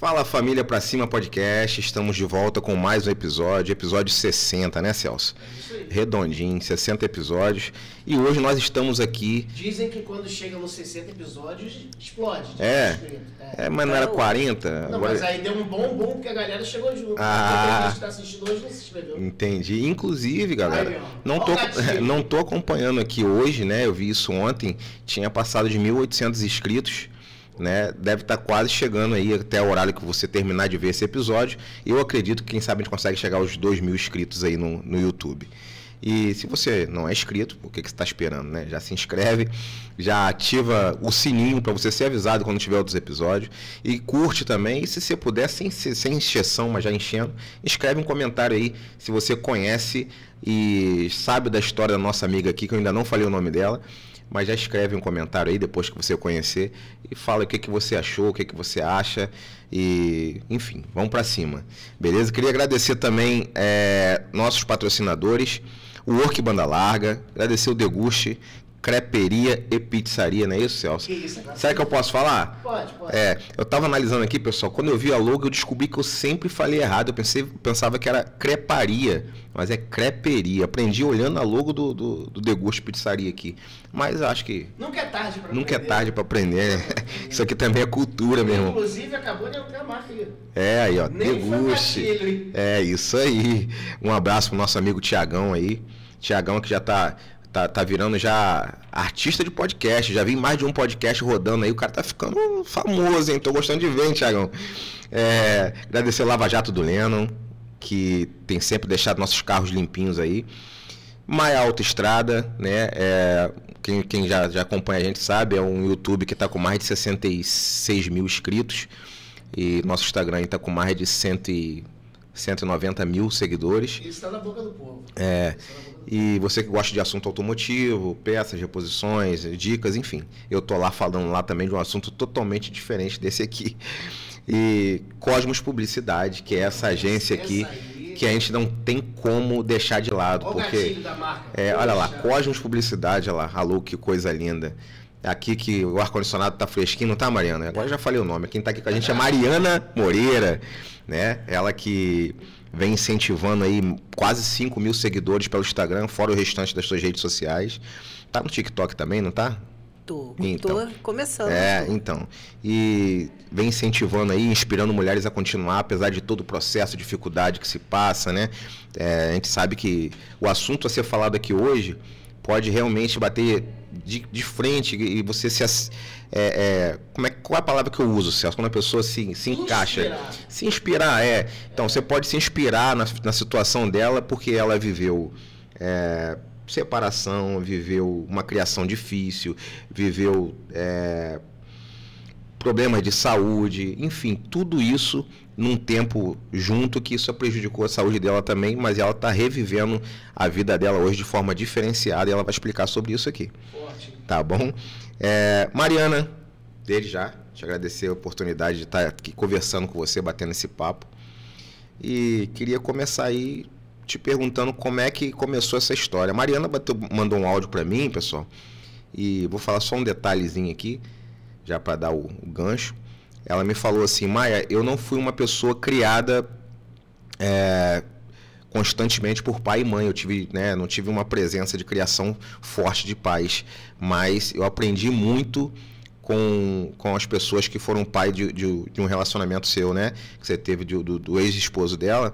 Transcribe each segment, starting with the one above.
Fala família Pra Cima Podcast, estamos de volta com mais um episódio 60, né, Celso? É isso aí. Redondinho, 60 episódios. E hoje nós estamos aqui... Dizem que quando chega nos 60 episódios, explode. Mas não era 40? Não, agora... mas aí deu um bom porque a galera chegou junto. Ah, Quem está assistindo hoje não se inscreveu. Entendi. Inclusive, galera, Aí, ó. não tô acompanhando aqui hoje, né? Eu vi isso ontem, tinha passado de 1.800 inscritos. Né? Deve estar quase chegando aí até o horário que você terminar de ver esse episódio. Eu acredito que quem sabe a gente consegue chegar aos 2.000 inscritos aí no YouTube. E se você não é inscrito, o que você está esperando, né? Já se inscreve, já ativa o sininho para você ser avisado quando tiver outros episódios. E curte também, e se você puder, sem encheção, mas já enchendo, escreve um comentário aí se você conhece e sabe da história da nossa amiga aqui, que eu ainda não falei o nome dela. Mas já escreve um comentário aí depois que você conhecer e fala o que você achou, o que você acha e, enfim, vamos para cima. Beleza? Queria agradecer também nossos patrocinadores, o Work Banda Larga, agradecer o Deguste, Creperia e Pizzaria, não é isso, Celso? Que isso, agora sabe que eu posso falar? Pode. Eu tava analisando aqui, pessoal, quando eu vi a logo eu descobri que eu sempre falei errado, eu pensava que era creparia, mas é creperia. Aprendi olhando a logo do Deguste Pizzaria aqui, mas acho que... Nunca é tarde para aprender. Nunca é tarde para aprender, né? Isso aqui também é cultura, meu irmão. Inclusive, acabou de entrar a marca aí. Aí, ó, Nem Deguste. hein? Isso aí. Um abraço pro nosso amigo Tiagão aí. Tiagão que já tá virando já artista de podcast. Já vi mais de um podcast rodando aí. O cara tá ficando famoso, hein? Tô gostando de ver, hein, Tiagão? Agradecer o Lava Jato do Lennon, que tem sempre deixado nossos carros limpinhos aí. Maia Autoestrada, né? Quem já acompanha a gente sabe, é um YouTube que tá com mais de 66 mil inscritos. E nosso Instagram aí tá com mais de 190 mil seguidores. Isso tá na boca do povo. E você que gosta de assunto automotivo, peças, reposições, dicas, enfim. Eu tô lá falando lá também de um assunto totalmente diferente desse aqui. E Cosmos Publicidade, que é essa agência aqui que a gente não tem como deixar de lado. Olha porque o gatilho da marca. olha lá, Cosmos Publicidade, olha lá, alô, que coisa linda. Aqui que o ar-condicionado tá fresquinho, não tá, Mariana? Agora eu já falei o nome. Quem tá aqui com a gente é Mariana Moreira, né? Ela que vem incentivando aí quase 5 mil seguidores pelo Instagram, fora o restante das suas redes sociais. Tá no TikTok também, não tá? Tô começando. Então. E vem incentivando aí, inspirando mulheres a continuar, apesar de todo o processo, dificuldade que se passa, né? A gente sabe que o assunto a ser falado aqui hoje pode realmente bater de frente e você qual é a palavra que eu uso, Celso? Quando a pessoa se encaixa. Se inspirar, Então, você pode se inspirar na situação dela porque ela viveu separação, viveu uma criação difícil, viveu problemas de saúde, enfim, tudo isso num tempo junto que isso prejudicou a saúde dela também, mas ela está revivendo a vida dela hoje de forma diferenciada e ela vai explicar sobre isso aqui. Forte. Tá bom? Mariana, desde já, te agradecer a oportunidade de estar aqui conversando com você, batendo esse papo. E queria começar aí te perguntando como é que começou essa história. A Mariana mandou um áudio para mim, pessoal, e vou falar só um detalhezinho aqui, já para dar o gancho. Ela me falou assim: Maia, eu não fui uma pessoa criada constantemente por pai e mãe. Eu não tive uma presença de criação forte de pais, mas eu aprendi muito com as pessoas que foram pai de um relacionamento seu, né? Que você teve do ex-esposo dela.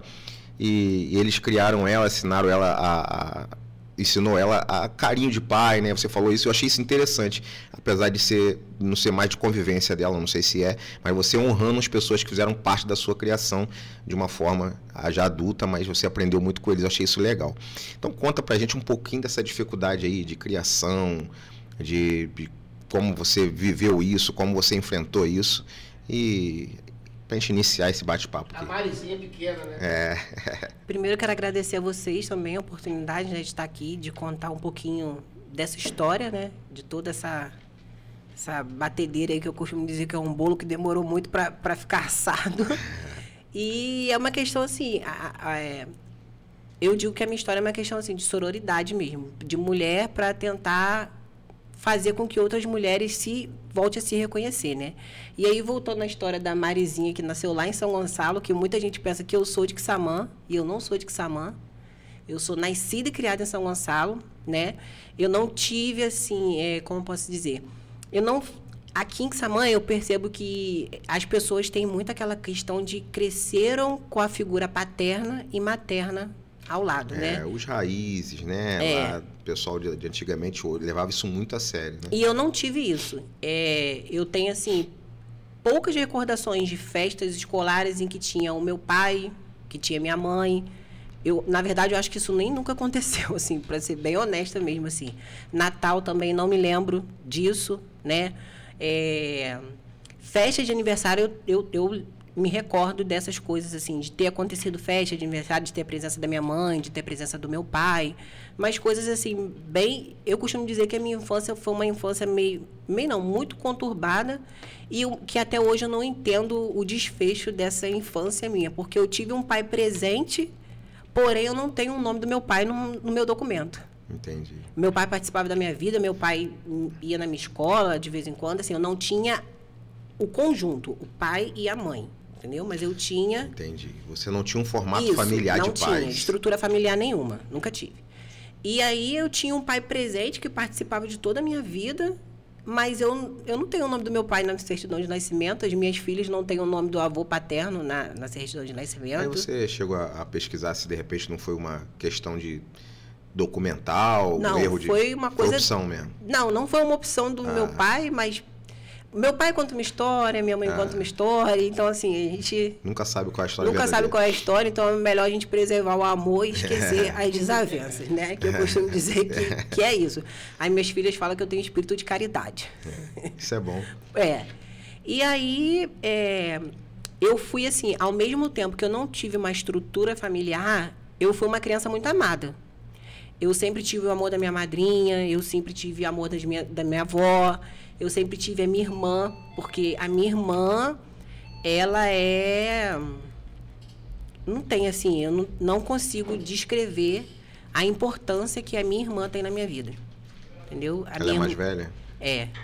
E eles criaram ela, ensinou ela a carinho de pai, né? Você falou isso, eu achei isso interessante, apesar de não ser mais de convivência dela, não sei se mas você honrando as pessoas que fizeram parte da sua criação de uma forma já adulta, mas você aprendeu muito com eles, eu achei isso legal. Então conta pra gente um pouquinho dessa dificuldade aí de criação, de como você viveu isso, como você enfrentou isso, e pra gente iniciar esse bate-papo aqui. A Marizinha pequena, né? Primeiro, eu quero agradecer a vocês também a oportunidade de estar aqui, de contar um pouquinho dessa história, né? De toda essa batedeira aí que eu costumo dizer que é um bolo que demorou muito para ficar assado. E é uma questão assim, eu digo que a minha história é uma questão assim de sororidade mesmo, de mulher para tentar fazer com que outras mulheres volte a se reconhecer, né? E aí, voltando na história da Marizinha, que nasceu lá em São Gonçalo, que muita gente pensa que eu sou de Quissamã, e eu não sou de Quissamã. Eu sou nascida e criada em São Gonçalo, né? Eu não tive, assim, como posso dizer? Aqui em Quissamã, eu percebo que as pessoas têm muito aquela questão de cresceram com a figura paterna e materna ao lado, né? Os raízes, né? Lá, o pessoal de antigamente levava isso muito a sério, né? E eu não tive isso. Eu tenho, assim, poucas recordações de festas escolares em que tinha o meu pai, que tinha minha mãe. Na verdade, eu acho que isso nem nunca aconteceu, assim, para ser bem honesta mesmo, assim. Natal também não me lembro disso, né? Festa de aniversário, eu me recordo dessas coisas, assim, de ter acontecido festa de aniversário, de ter a presença da minha mãe, de ter a presença do meu pai, mas coisas, assim, bem... Eu costumo dizer que a minha infância foi uma infância muito conturbada e que até hoje eu não entendo o desfecho dessa infância minha, porque eu tive um pai presente, porém eu não tenho o nome do meu pai no meu documento. Entendi. Meu pai participava da minha vida, meu pai ia na minha escola de vez em quando, assim, eu não tinha o conjunto, o pai e a mãe, entendeu? Mas eu tinha... Entendi. Você não tinha um formato familiar de pais. Não tinha estrutura familiar nenhuma, nunca tive. E aí eu tinha um pai presente que participava de toda a minha vida, mas eu não tenho o nome do meu pai na certidão de nascimento, as minhas filhas não têm o nome do avô paterno na certidão de nascimento. Aí você chegou a pesquisar se de repente não foi uma questão de documental, não, erro de... foi uma coisa... Foi opção mesmo. Não foi uma opção do meu pai, mas... Meu pai conta uma história, minha mãe conta uma história, então assim, a gente... Nunca sabe qual é a história Nunca sabe qual é a história, então é melhor a gente preservar o amor e esquecer as desavenças, né? Que eu costumo dizer que é isso. Aí minhas filhas falam que eu tenho espírito de caridade. Isso é bom. E aí, eu fui assim, ao mesmo tempo que eu não tive uma estrutura familiar, eu fui uma criança muito amada. Eu sempre tive o amor da minha madrinha, eu sempre tive o amor da minha avó, eu sempre tive a minha irmã, porque a minha irmã, ela não tem assim, eu não consigo descrever a importância que a minha irmã tem na minha vida. Entendeu? Ela é mais velha?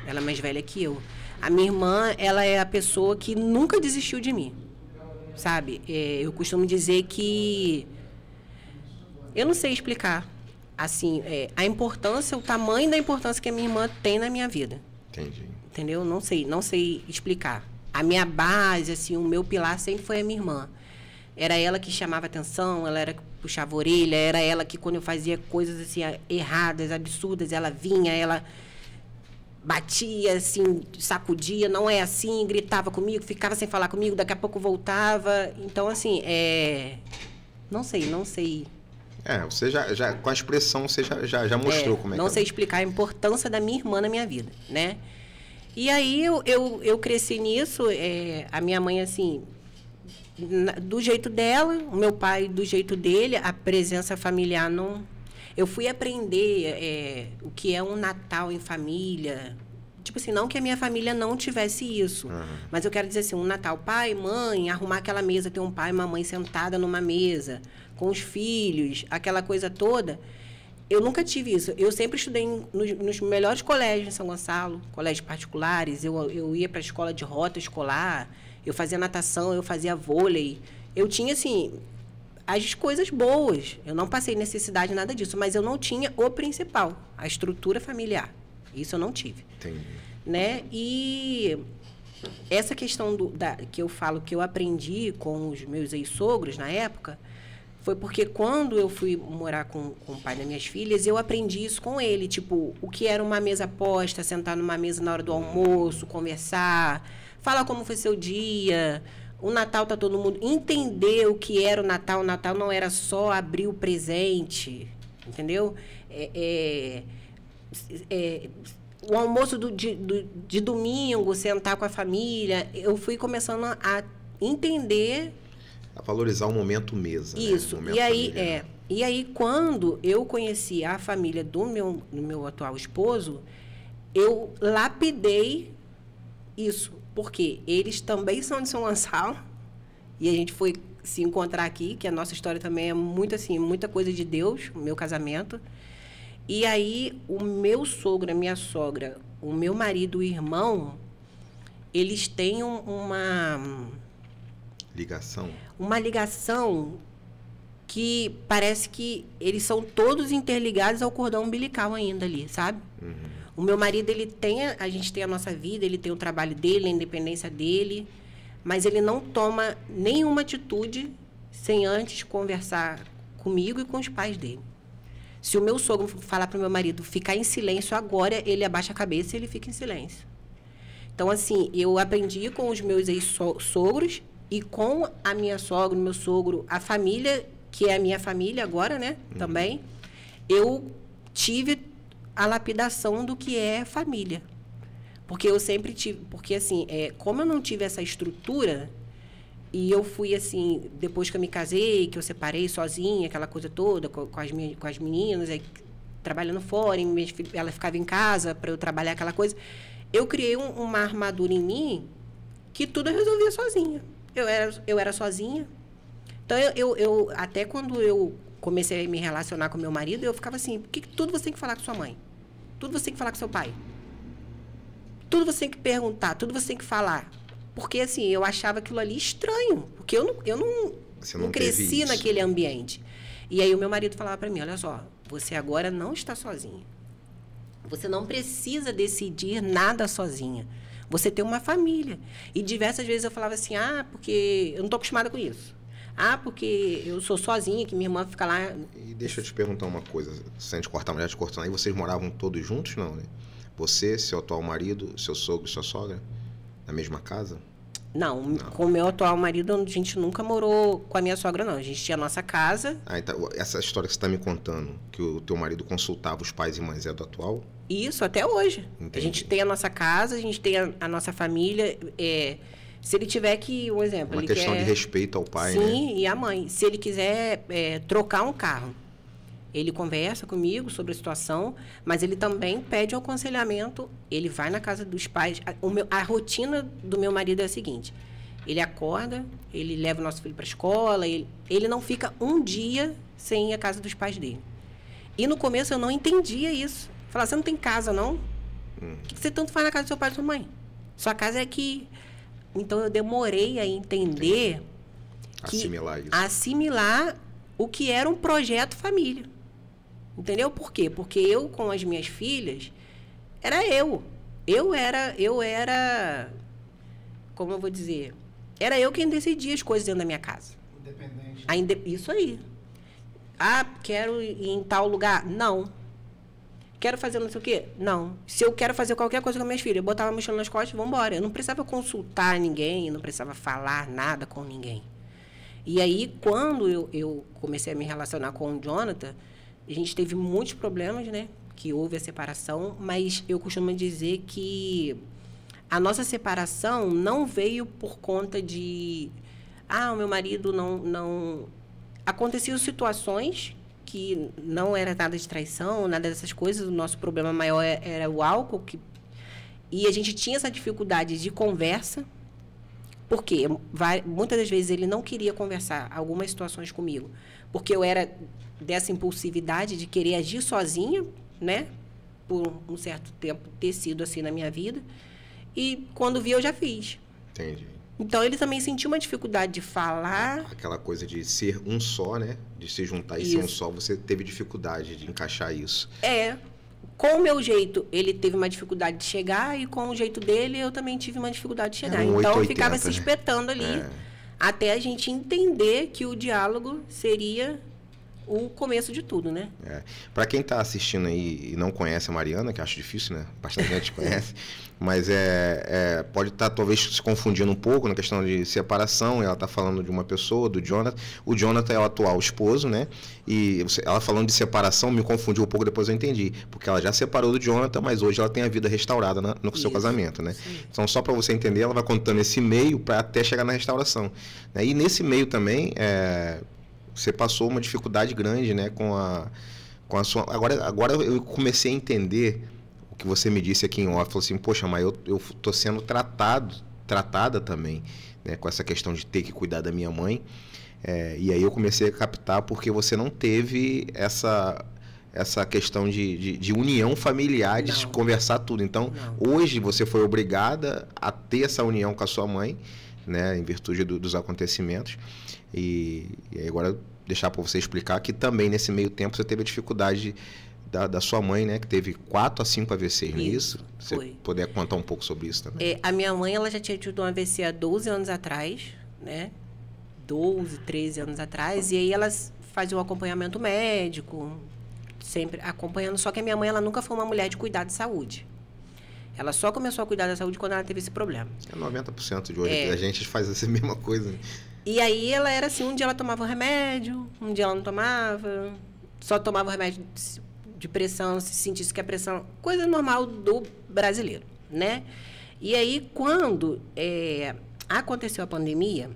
Ela é mais velha que eu. A minha irmã, ela é a pessoa que nunca desistiu de mim, sabe? Eu costumo dizer que... Eu não sei explicar, assim, a importância, o tamanho da importância que a minha irmã tem na minha vida. Entendi. Entendeu? Não sei explicar. A minha base, assim, o meu pilar sempre foi a minha irmã. Era ela que chamava atenção, ela era que puxava a orelha, era ela que, quando eu fazia coisas assim erradas, absurdas, ela vinha, ela batia, assim, sacudia, não é assim, gritava comigo, ficava sem falar comigo, daqui a pouco voltava. Então, assim, não sei. Você já com a expressão, você já mostrou como é que não sei explicar a importância da minha irmã na minha vida, né? E aí eu cresci nisso, a minha mãe, assim, do jeito dela, o meu pai do jeito dele, a presença familiar não... Eu fui aprender o que é um Natal em família. Tipo assim, não que a minha família não tivesse isso. Mas eu quero dizer assim, um Natal, pai, mãe, arrumar aquela mesa, ter um pai e uma mãe sentada numa mesa, com os filhos, aquela coisa toda. Eu nunca tive isso. Eu sempre estudei nos melhores colégios em São Gonçalo, colégios particulares. Eu ia para a escola de rota escolar, eu fazia natação, eu fazia vôlei. Eu tinha, assim... as coisas boas. Eu não passei necessidade, nada disso, mas eu não tinha o principal, a estrutura familiar. Isso eu não tive. Entendi. Né? E essa questão que eu falo que eu aprendi com os meus ex-sogros na época, foi porque quando eu fui morar com o pai das minhas filhas, eu aprendi isso com ele. Tipo, o que era uma mesa posta, sentar numa mesa na hora do almoço, conversar, falar como foi seu dia... O Natal tá todo mundo... Entender o que era o Natal. O Natal não era só abrir o presente, entendeu? O almoço de domingo, sentar com a família. Eu fui começando a entender... A valorizar o momento mesa. Isso. Né? O momento e aí, quando eu conheci a família do meu atual esposo, eu lapidei isso. Porque eles também são de São Gonçalo e a gente foi se encontrar aqui, que a nossa história também é muito assim, muita coisa de Deus, o meu casamento. E aí, o meu sogro, a minha sogra, o meu marido e o irmão, eles têm uma ligação que parece que eles são todos interligados ao cordão umbilical ainda ali, sabe? O meu marido, a gente tem a nossa vida, ele tem o trabalho dele, a independência dele, mas ele não toma nenhuma atitude sem antes conversar comigo e com os pais dele. Se o meu sogro falar para o meu marido ficar em silêncio agora, ele abaixa a cabeça e ele fica em silêncio. Então, assim, eu aprendi com os meus ex-sogros e com a minha sogra, o meu sogro, a família, que é a minha família agora, né, também, eu tive a lapidação do que é família. Porque eu sempre tive... Porque, assim, como eu não tive essa estrutura, e eu fui, assim, depois que eu me casei, que eu separei sozinha, aquela coisa toda, com as meninas, aí, trabalhando fora, ela ficava em casa para eu trabalhar aquela coisa, eu criei uma armadura em mim que tudo eu resolvia sozinha. Eu era sozinha. Então, eu até quando eu comecei a me relacionar com meu marido, eu ficava assim, por que tudo você tem que falar com sua mãe? Tudo você tem que falar com seu pai? Tudo você tem que perguntar, tudo você tem que falar. Porque, assim, eu achava aquilo ali estranho. Porque eu não cresci naquele ambiente. E aí o meu marido falava para mim, olha só, você agora não está sozinha. Você não precisa decidir nada sozinha. Você tem uma família. E diversas vezes eu falava assim, porque eu não estou acostumada com isso. Porque eu sou sozinha, que minha irmã fica lá... E deixa eu te perguntar uma coisa, sem te cortar, mas já te cortando. Aí vocês moravam todos juntos, não, né? Você, seu atual marido, seu sogro e sua sogra? Na mesma casa? Não, com o meu atual marido, a gente nunca morou com a minha sogra, não. A gente tinha a nossa casa. Então, essa história que você está me contando, que o teu marido consultava os pais e mães, é do atual? Isso, até hoje. Entendi. A gente tem a nossa casa, a gente tem a nossa família. Se ele tiver que, um exemplo... Uma questão de respeito ao pai, sim, né? Sim, e à mãe. Se ele quiser trocar um carro, ele conversa comigo sobre a situação, mas ele também pede um aconselhamento. Ele vai na casa dos pais. A rotina do meu marido é a seguinte. Ele acorda, ele leva o nosso filho para a escola, ele não fica um dia sem ir à casa dos pais dele. E no começo eu não entendia isso. Falava, você não tem casa, não? O que você tanto faz na casa do seu pai e da sua mãe? Sua casa é aqui. Então eu demorei a entender... Assimilar o que era um projeto família. Entendeu? Por quê? Porque eu, com as minhas filhas, era eu. Eu era... Como eu vou dizer? Era eu quem decidia as coisas dentro da minha casa. Independente. Isso aí. Quero ir em tal lugar? Não. Quero fazer não sei o quê? Não. Se eu quero fazer qualquer coisa com as minhas filhas, eu botava a mochila nas costas e vamos embora. Eu não precisava consultar ninguém, não precisava falar nada com ninguém. E aí, quando eu comecei a me relacionar com o Jonathan, a gente teve muitos problemas, né? Que houve a separação, mas eu costumo dizer que a nossa separação não veio por conta de... o meu marido não... Aconteciam situações que não era nada de traição, nada dessas coisas. O nosso problema maior era o álcool. E a gente tinha essa dificuldade de conversa. Porque muitas das vezes ele não queria conversar algumas situações comigo. Porque eu era dessa impulsividade de querer agir sozinha, né? Por um certo tempo ter sido assim na minha vida. E quando vi, eu já fiz. Entendi. Então, ele também sentiu uma dificuldade de falar. Aquela coisa de ser um só, né? De se juntar e ser um só, você teve dificuldade de encaixar isso. Com o meu jeito, ele teve uma dificuldade de chegar, e com o jeito dele, eu também tive uma dificuldade de chegar. Então, eu ficava se espetando ali, até a gente entender que o diálogo seria o começo de tudo, né? Para quem está assistindo aí e não conhece a Mariana, que acho difícil, né? Bastante gente conhece, mas pode estar talvez se confundindo um pouco na questão de separação. Ela está falando de uma pessoa, do Jonathan. O Jonathan é o atual esposo, né? E ela falando de separação me confundiu um pouco, depois eu entendi. Porque ela já separou do Jonathan, mas hoje ela tem a vida restaurada no seu casamento, né? Sim. Então, só para você entender, ela vai contando esse meio para até chegar na restauração. E nesse meio também... Você passou uma dificuldade grande, né, com a sua... Agora eu comecei a entender o que você me disse aqui em off. Falou assim, poxa, mas eu tô sendo tratada também, né, com essa questão de ter que cuidar da minha mãe. E aí eu comecei a captar porque você não teve essa questão de união familiar, de se conversar tudo. Então, hoje você foi obrigada a ter essa união com a sua mãe, né, em virtude dos acontecimentos. E agora deixar para você explicar que também nesse meio tempo você teve a dificuldade da sua mãe, né, que teve 4 a 5 AVCs, não é isso? Você puder contar um pouco sobre isso também. A minha mãe, ela já tinha tido um AVC há 12 anos atrás, né? 12, 13 anos atrás, e aí ela fazia um acompanhamento médico, sempre acompanhando, só que a minha mãe, ela nunca foi uma mulher de cuidar de saúde. Ela só começou a cuidar da saúde quando ela teve esse problema. 90% de hoje a gente faz essa mesma coisa. E aí ela era assim, um dia ela tomava o remédio, um dia ela não tomava, só tomava o remédio de pressão, se sentisse que a pressão... Coisa normal do brasileiro, né? E aí, quando aconteceu a pandemia,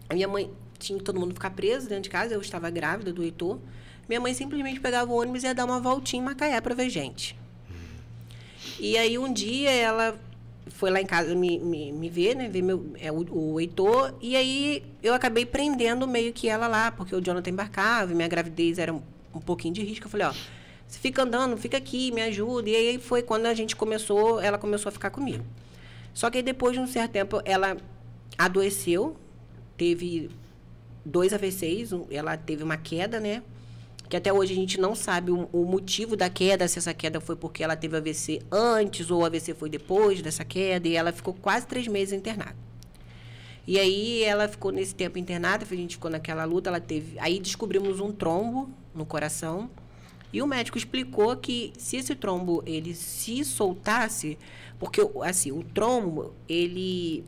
a minha mãe tinha que todo mundo ficar preso dentro de casa, eu estava grávida do Heitor, minha mãe simplesmente pegava o ônibus e ia dar uma voltinha em Macaé para ver gente. E aí, um dia, ela foi lá em casa me ver, né? Ver o Heitor, e aí eu acabei prendendo meio que ela lá, porque o Jonathan embarcava, e minha gravidez era um pouquinho de risco. Eu falei, ó, você fica andando, fica aqui, me ajuda. E aí foi quando ela começou a ficar comigo. Só que aí, depois de um certo tempo, ela adoeceu, teve 2 AVCs, ela teve uma queda, né? Que até hoje a gente não sabe o motivo da queda, se essa queda foi porque ela teve AVC antes ou o AVC foi depois dessa queda, e ela ficou quase 3 meses internada. E aí ela ficou nesse tempo internada, a gente ficou naquela luta, aí descobrimos um trombo no coração, e o médico explicou que se esse trombo ele se soltasse, porque assim, o trombo ele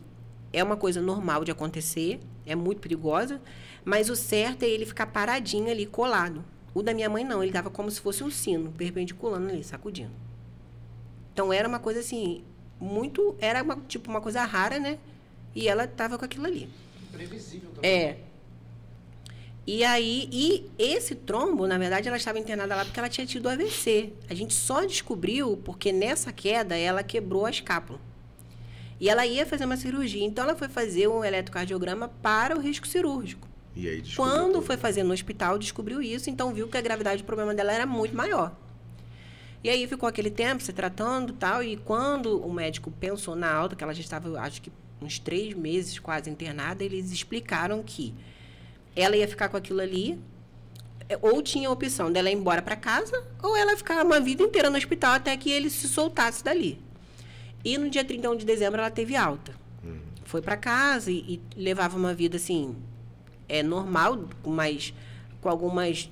é uma coisa normal de acontecer, é muito perigosa, mas o certo é ele ficar paradinho ali, colado. O da minha mãe não, ele estava como se fosse um sino, perpendiculando ali, sacudindo. Então era uma coisa assim, era uma coisa rara, né? E ela estava com aquilo ali. Imprevisível também. E aí, esse trombo, na verdade, ela estava internada lá porque ela tinha tido AVC. A gente só descobriu porque nessa queda ela quebrou a escápula. E ela ia fazer uma cirurgia, então ela foi fazer um eletrocardiograma para o risco cirúrgico. E aí quando foi fazer no hospital, descobriu isso, então viu que a gravidade do problema dela era muito maior. E aí ficou aquele tempo se tratando e tal, e quando o médico pensou na alta, que ela já estava, acho que uns 3 meses quase internada, eles explicaram que ela ia ficar com aquilo ali, ou tinha a opção dela ir embora para casa, ou ela ficar uma vida inteira no hospital até que ele se soltasse dali. E no dia 31 de dezembro ela teve alta. Foi para casa e levava uma vida assim, normal, com algumas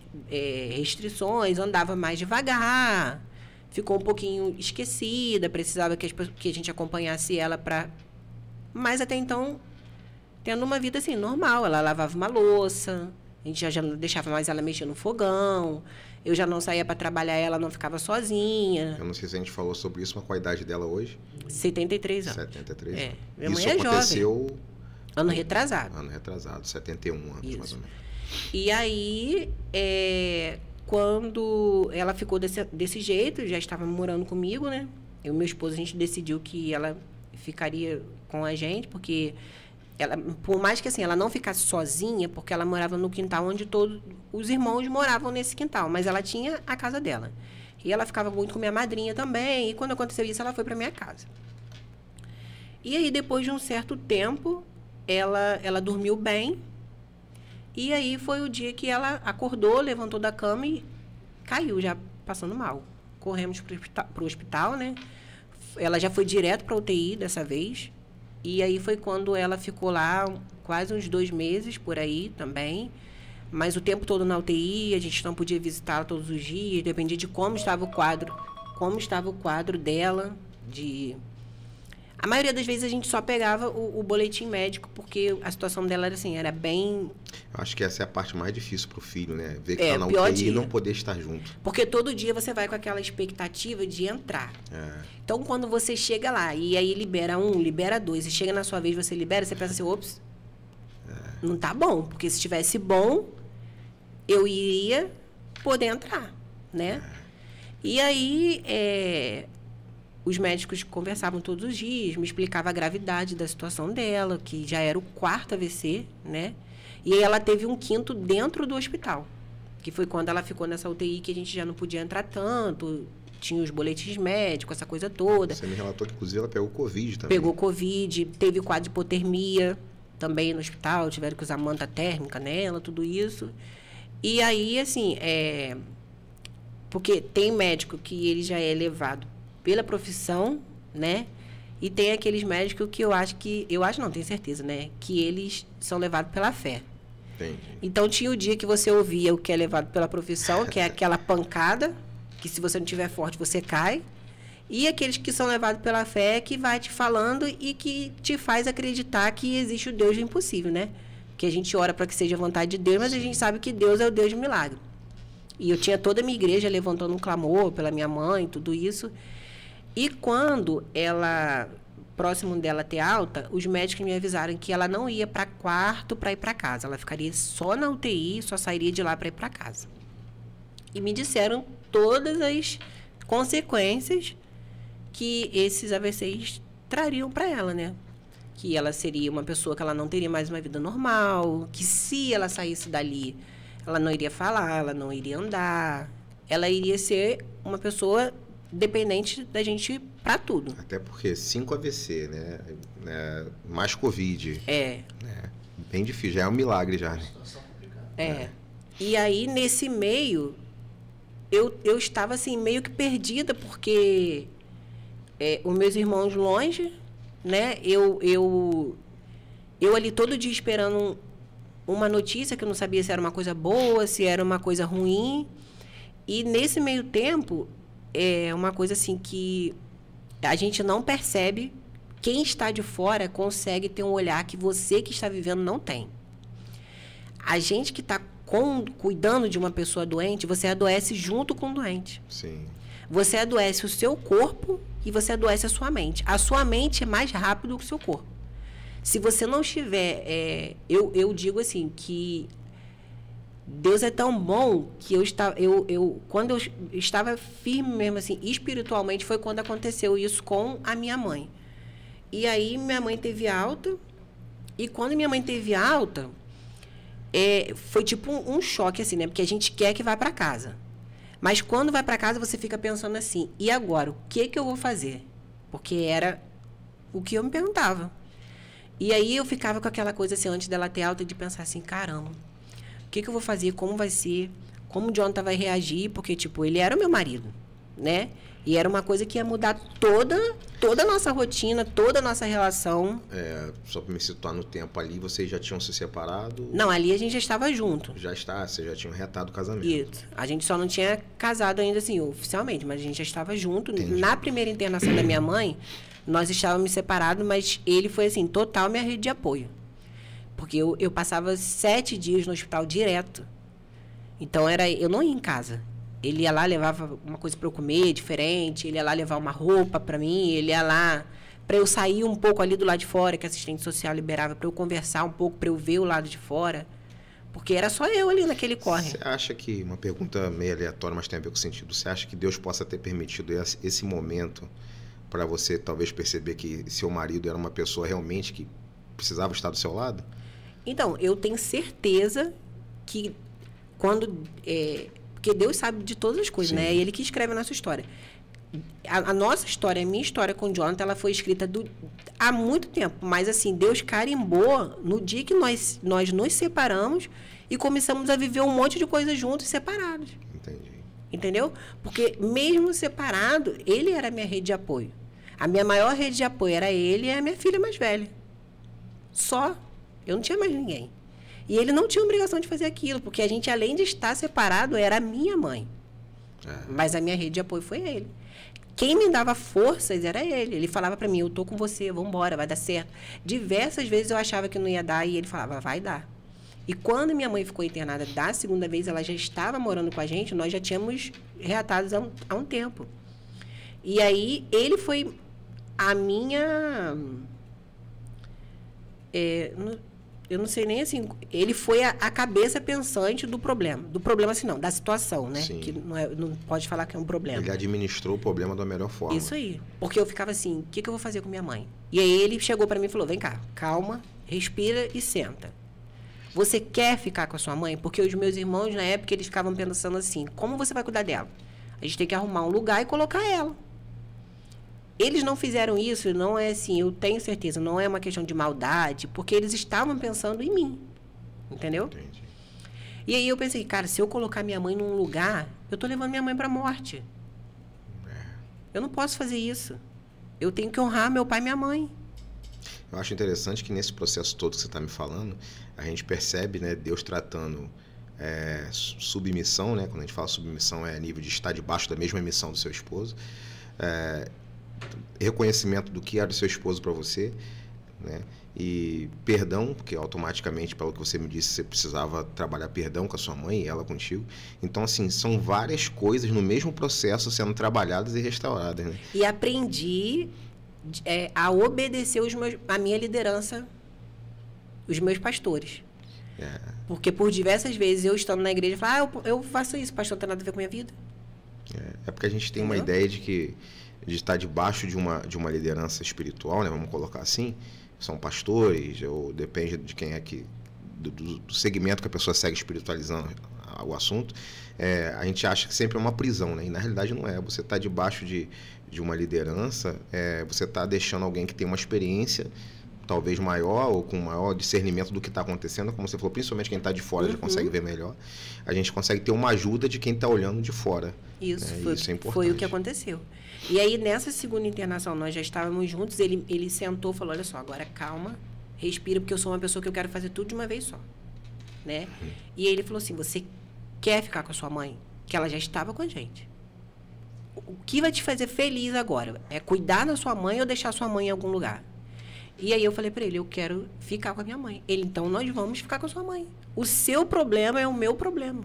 restrições, andava mais devagar, ficou um pouquinho esquecida, precisava que a gente acompanhasse ela para... Mas até então, tendo uma vida assim, normal, ela lavava uma louça, a gente já não deixava mais ela mexer no fogão, eu já não saía para trabalhar, ela não ficava sozinha. Eu não sei se a gente falou sobre isso, mas qual a idade dela hoje? 73 anos. 73 anos. Minha mãe isso aconteceu... jovem. Ano retrasado. Ano retrasado, 71 anos, isso. mais ou menos. E aí, quando ela ficou desse jeito, já estava morando comigo, né? Eu e meu esposo, a gente decidiu que ela ficaria com a gente, porque ela, por mais que assim, ela não ficasse sozinha, porque ela morava no quintal onde todos os irmãos moravam nesse quintal, mas ela tinha a casa dela. E ela ficava muito com minha madrinha também, e quando aconteceu isso, ela foi para minha casa. E aí, depois de um certo tempo, ela dormiu bem, e aí foi o dia que ela acordou, levantou da cama e caiu, já passando mal. Corremos para o hospital, né? Ela já foi direto para a UTI dessa vez, e aí foi quando ela ficou lá quase uns 2 meses por aí também, mas o tempo todo na UTI, a gente não podia visitá-la todos os dias, dependia de como estava o quadro dela, A maioria das vezes a gente só pegava o boletim médico, porque a situação dela era assim, era bem... Eu acho que essa é a parte mais difícil para o filho, né? Ver que está na UTI e não poder estar junto. Porque todo dia você vai com aquela expectativa de entrar. Então, quando você chega lá e aí libera 1, libera 2, e chega na sua vez, você libera, você pensa assim, ops, não tá bom. Porque se estivesse bom, eu iria poder entrar, né? E aí... Os médicos conversavam todos os dias, me explicavam a gravidade da situação dela, que já era o 4º AVC, né? E aí ela teve um 5º dentro do hospital. que foi quando ela ficou nessa UTI que a gente já não podia entrar tanto, tinha os boletins médicos, essa coisa toda. Você me relatou que, inclusive, ela pegou Covid também. Pegou Covid, teve quadro de hipotermia também no hospital, tiveram que usar manta térmica nela, tudo isso. E aí, assim, porque tem médico que ele já é levado pela profissão, né? E tem aqueles médicos que eu acho, não, tenho certeza, né? Que eles são levados pela fé. Entendi. Então, tinha o dia que você ouvia o que é levado pela profissão, que é aquela pancada, que se você não tiver forte, você cai. E aqueles que são levados pela fé, que vai te falando e que te faz acreditar que existe o Deus do impossível, né? Que a gente ora para que seja a vontade de Deus, mas a gente sabe que Deus é o Deus de milagre. E eu tinha toda a minha igreja levantando um clamor pela minha mãe, tudo isso. E quando ela, próximo dela ter alta, os médicos me avisaram que ela não ia para quarto para ir para casa. Ela ficaria só na UTI, só sairia de lá para ir para casa. E me disseram todas as consequências que esses AVCs trariam para ela, né? Que ela seria uma pessoa que ela não teria mais uma vida normal, que se ela saísse dali, ela não iria falar, ela não iria andar, ela iria ser uma pessoa dependente da gente para tudo. Até porque 5 AVC, né? Mais Covid. Bem difícil, já é um milagre já, né? Situação complicada. E aí, nesse meio, eu estava assim, meio que perdida, porque os meus irmãos longe, né? Eu ali todo dia esperando uma notícia que eu não sabia se era uma coisa boa, se era uma coisa ruim. E nesse meio tempo, é uma coisa assim que a gente não percebe. Quem está de fora consegue ter um olhar que você que está vivendo não tem. A gente que está cuidando de uma pessoa doente, você adoece junto com o doente. Sim. Você adoece o seu corpo e você adoece a sua mente. A sua mente é mais rápido que o seu corpo. Se você não estiver... eu digo assim, que Deus é tão bom que quando eu estava firme mesmo, assim, espiritualmente, foi quando aconteceu isso com a minha mãe. E aí, minha mãe teve alta. E quando minha mãe teve alta, foi tipo um choque, assim, né? Porque a gente quer que vá para casa. Mas quando vai para casa, você fica pensando assim, e agora? O que eu vou fazer? Porque era o que eu me perguntava. E aí eu ficava com aquela coisa assim, antes dela ter alta, de pensar assim, caramba, o que eu vou fazer? Como vai ser? Como o Jonathan vai reagir? Porque, tipo, ele era o meu marido, né? E era uma coisa que ia mudar toda a nossa rotina, toda a nossa relação. Só para me situar no tempo ali, vocês já tinham se separado? Não, ali a gente já estava junto. Vocês já tinham retado o casamento. Isso. A gente só não tinha casado ainda, assim, oficialmente, mas a gente já estava junto. Entendi. Na primeira internação da minha mãe, nós estávamos separados, mas ele foi, assim, total minha rede de apoio. Porque eu passava 7 dias no hospital direto. Então, eu não ia em casa. Ele ia lá, levava uma coisa para eu comer, diferente. Ele ia lá levar uma roupa para mim. Ele ia lá para eu sair um pouco ali do lado de fora, que a assistente social liberava, para eu conversar um pouco, para eu ver o lado de fora. Porque era só eu ali naquele corre. Você acha que, uma pergunta meio aleatória, mas tem a ver com o sentido, você acha que Deus possa ter permitido esse momento para você talvez perceber que seu marido era uma pessoa realmente que precisava estar do seu lado? Então, eu tenho certeza que quando... porque Deus sabe de todas as coisas, Sim. né? É Ele que escreve a nossa história. A nossa história, a minha história com o Jonathan, ela foi escrita há muito tempo. Mas, assim, Deus carimbou no dia que nós nos separamos e começamos a viver um monte de coisas juntos e separados. Entendi. Entendeu? Porque, mesmo separado, ele era a minha rede de apoio. A minha maior rede de apoio era ele e a minha filha mais velha. Só. Eu não tinha mais ninguém. E ele não tinha obrigação de fazer aquilo, porque a gente, além de estar separado, era a minha mãe. Mas a minha rede de apoio foi ele. Quem me dava forças era ele. Ele falava para mim, eu tô com você, vamos embora, vai dar certo. Diversas vezes eu achava que não ia dar e ele falava, vai dar. E quando minha mãe ficou internada da segunda vez, ela já estava morando com a gente, nós já tínhamos reatados há um tempo. E aí, ele foi a minha... eu não sei nem assim, ele foi a cabeça pensante do problema. Do problema, assim, não, da situação, né? Sim. Que não pode falar que é um problema. Ele administrou o problema da melhor forma. Isso aí. Porque eu ficava assim, o que eu vou fazer com minha mãe? E aí ele chegou para mim e falou, vem cá, calma, respira e senta. Você quer ficar com a sua mãe? Porque os meus irmãos, na época, eles ficavam pensando assim, como você vai cuidar dela? A gente tem que arrumar um lugar e colocar ela. Eles não fizeram isso, não é assim, eu tenho certeza, não é uma questão de maldade, porque eles estavam pensando em mim. Entendeu? Entendi. E aí eu pensei, cara, se eu colocar minha mãe num lugar, eu tô levando minha mãe pra morte. Eu não posso fazer isso. Eu tenho que honrar meu pai e minha mãe. Eu acho interessante que nesse processo todo que você está me falando, a gente percebe, né, Deus tratando submissão, né? Quando a gente fala submissão é a nível de estar debaixo da mesma missão do seu esposo. Reconhecimento do que era do seu esposo para você, né? E perdão, porque automaticamente, pelo que você me disse, você precisava trabalhar perdão com a sua mãe e ela contigo. Então, assim, são várias coisas no mesmo processo sendo trabalhadas e restauradas, né? E aprendi a obedecer a minha liderança, os meus pastores. Porque por diversas vezes eu estando na igreja, eu falo, eu faço isso, pastor, não tem nada a ver com a minha vida. É porque a gente tem uma ideia de estar debaixo de uma liderança espiritual, né? Vamos colocar assim, são pastores, ou depende de quem é que, do segmento que a pessoa segue espiritualizando o assunto, a gente acha que sempre é uma prisão, né? E na realidade não é. Você está debaixo de uma liderança, você está deixando alguém que tem uma experiência talvez maior ou com maior discernimento do que está acontecendo, como você falou, principalmente quem está de fora já consegue ver melhor. A gente consegue ter uma ajuda de quem está olhando de fora. Isso, né? Isso é importante. Foi o que aconteceu. E aí, nessa segunda internação, nós já estávamos juntos, ele sentou e falou, olha só, agora calma, respira, porque eu sou uma pessoa que eu quero fazer tudo de uma vez só. Né? E aí ele falou assim, você quer ficar com a sua mãe? Que ela já estava com a gente. O que vai te fazer feliz agora? É cuidar da sua mãe ou deixar sua mãe em algum lugar? E aí eu falei para ele, eu quero ficar com a minha mãe. Ele, então nós vamos ficar com a sua mãe. O seu problema é o meu problema.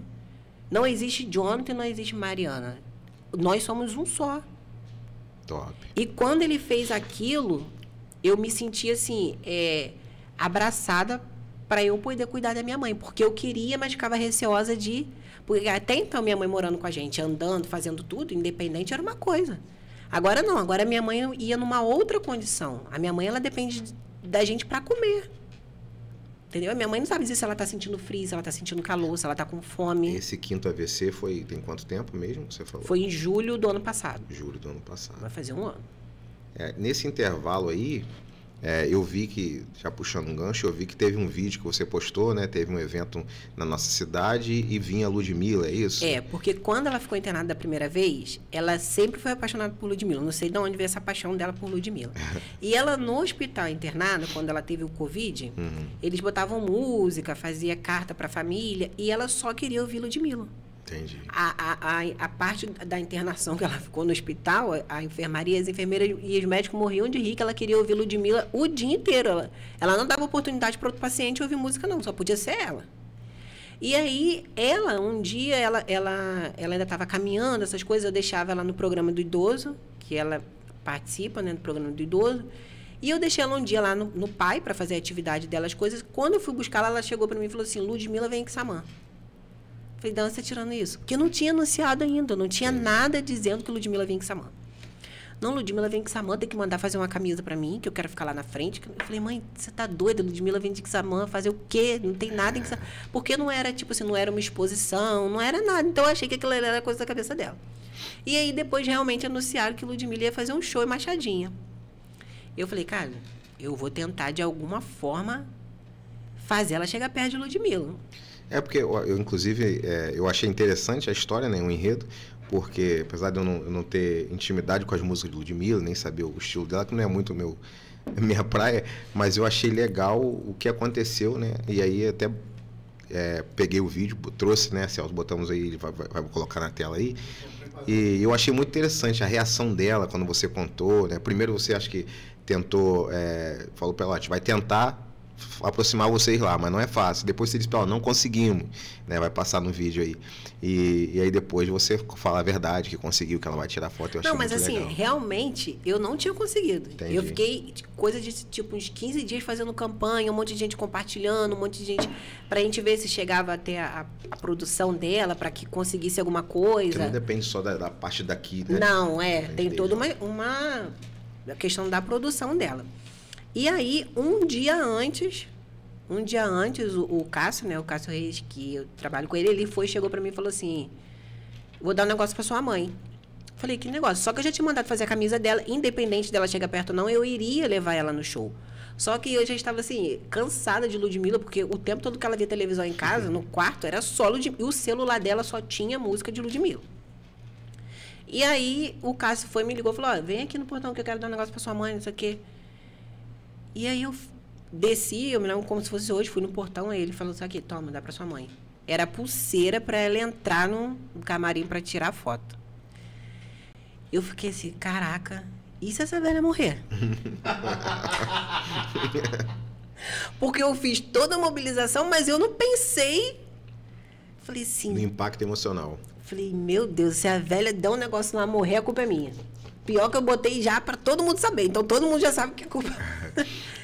Não existe Jonathan, não existe Mariana. Nós somos um só. Top. E quando ele fez aquilo, eu me senti assim, abraçada para eu poder cuidar da minha mãe. Porque eu queria, mas ficava receosa de... Porque até então minha mãe morando com a gente, andando, fazendo tudo, independente, era uma coisa. Agora não, agora minha mãe ia numa outra condição. A minha mãe, ela depende da gente para comer. Entendeu? A minha mãe não sabe dizer se ela está sentindo frio, se ela está sentindo calor, se ela está com fome. Esse quinto AVC tem quanto tempo mesmo, você falou? Foi em julho do ano passado. Julho do ano passado. Vai fazer um ano. Nesse intervalo aí, eu vi que, já puxando um gancho, eu vi que teve um vídeo que você postou, né? Teve um evento na nossa cidade e vinha a Ludmilla, é isso? Porque quando ela ficou internada da primeira vez, ela sempre foi apaixonada por Ludmilla. Não sei de onde veio essa paixão dela por Ludmilla. E ela, no hospital internada, quando ela teve o Covid, eles botavam música, fazia carta para a família, e ela só queria ouvir Ludmilla. Entendi. A parte da internação que ela ficou no hospital, a enfermaria, as enfermeiras e os médicos morriam de rir que ela queria ouvir Ludmilla o dia inteiro. Ela não dava oportunidade para outro paciente ouvir música, não. Só podia ser ela. E aí, um dia, ela ainda estava caminhando, essas coisas. Eu deixava ela no programa do idoso, que ela participa, né, do programa do idoso. E eu deixei ela um dia lá no pai para fazer a atividade dela, as coisas. Quando eu fui buscar ela chegou para mim e falou assim, Ludmilla vem em Xamã. Falei, de onde você tá tirando isso? Porque não tinha anunciado ainda, não tinha nada dizendo que Ludmilla vinha em Xamã. Não, Ludmilla vem em Xamã, tem que mandar fazer uma camisa pra mim, que eu quero ficar lá na frente. Eu falei, mãe, você tá doida? Ludmilla vem de Xamã, fazer o quê? Não tem nada em Xamã. Porque não era, tipo assim, não era uma exposição, não era nada. Então, eu achei que aquilo era coisa da cabeça dela. E aí, depois, realmente anunciaram que Ludmilla ia fazer um show em Machadinha. Eu falei, cara, eu vou tentar, de alguma forma, fazer ela chegar perto de Ludmilla. Porque eu inclusive, eu achei interessante a história, né, o enredo, porque apesar de eu não ter intimidade com as músicas de Ludmilla, nem saber o estilo dela, que não é muito minha praia, mas eu achei legal o que aconteceu, né, e aí até peguei o vídeo, trouxe, né, Celso, botamos aí, vai colocar na tela aí, e eu achei muito interessante a reação dela quando você contou, né, primeiro você acha que tentou, falou para ela, a gente vai tentar aproximar vocês lá, mas não é fácil. Depois você diz para ela, não conseguimos, né? Vai passar no vídeo aí. E aí depois você fala a verdade, que conseguiu, que ela vai tirar foto. Eu achei muito assim, legal. Realmente, eu não tinha conseguido. Entendi. Eu fiquei coisa de tipo uns 15 dias fazendo campanha, um monte de gente compartilhando, um monte de gente, pra gente ver se chegava até a produção dela, para que conseguisse alguma coisa. Porque não depende só da parte daqui, né? Não, tem toda uma questão da produção dela. E aí, um dia antes, Um dia antes, o Cássio, né? O Cássio Reis, que eu trabalho com ele chegou pra mim e falou assim, vou dar um negócio pra sua mãe. Falei, que negócio? Só que eu já tinha mandado fazer a camisa dela, independente dela chegar perto ou não, eu iria levar ela no show. Só que eu já estava, assim, cansada de Ludmilla, porque o tempo todo que ela via televisão em casa, no quarto, era só Ludmilla. E o celular dela só tinha música de Ludmilla. E aí, o Cássio me ligou e falou, ó, vem aqui no portão que eu quero dar um negócio pra sua mãe, não sei o quê. E aí, eu desci, eu me lembro como se fosse hoje, fui no portão, aí ele falou assim, aqui, toma, dá pra sua mãe. Era a pulseira pra ela entrar no camarim pra tirar foto. Eu fiquei assim, caraca, e se essa velha morrer? Porque eu fiz toda a mobilização, mas eu não pensei. Falei assim... No impacto emocional. Falei, meu Deus, se a velha der um negócio lá morrer, a culpa é minha. Pior que eu botei já pra todo mundo saber. Então todo mundo já sabe que a culpa...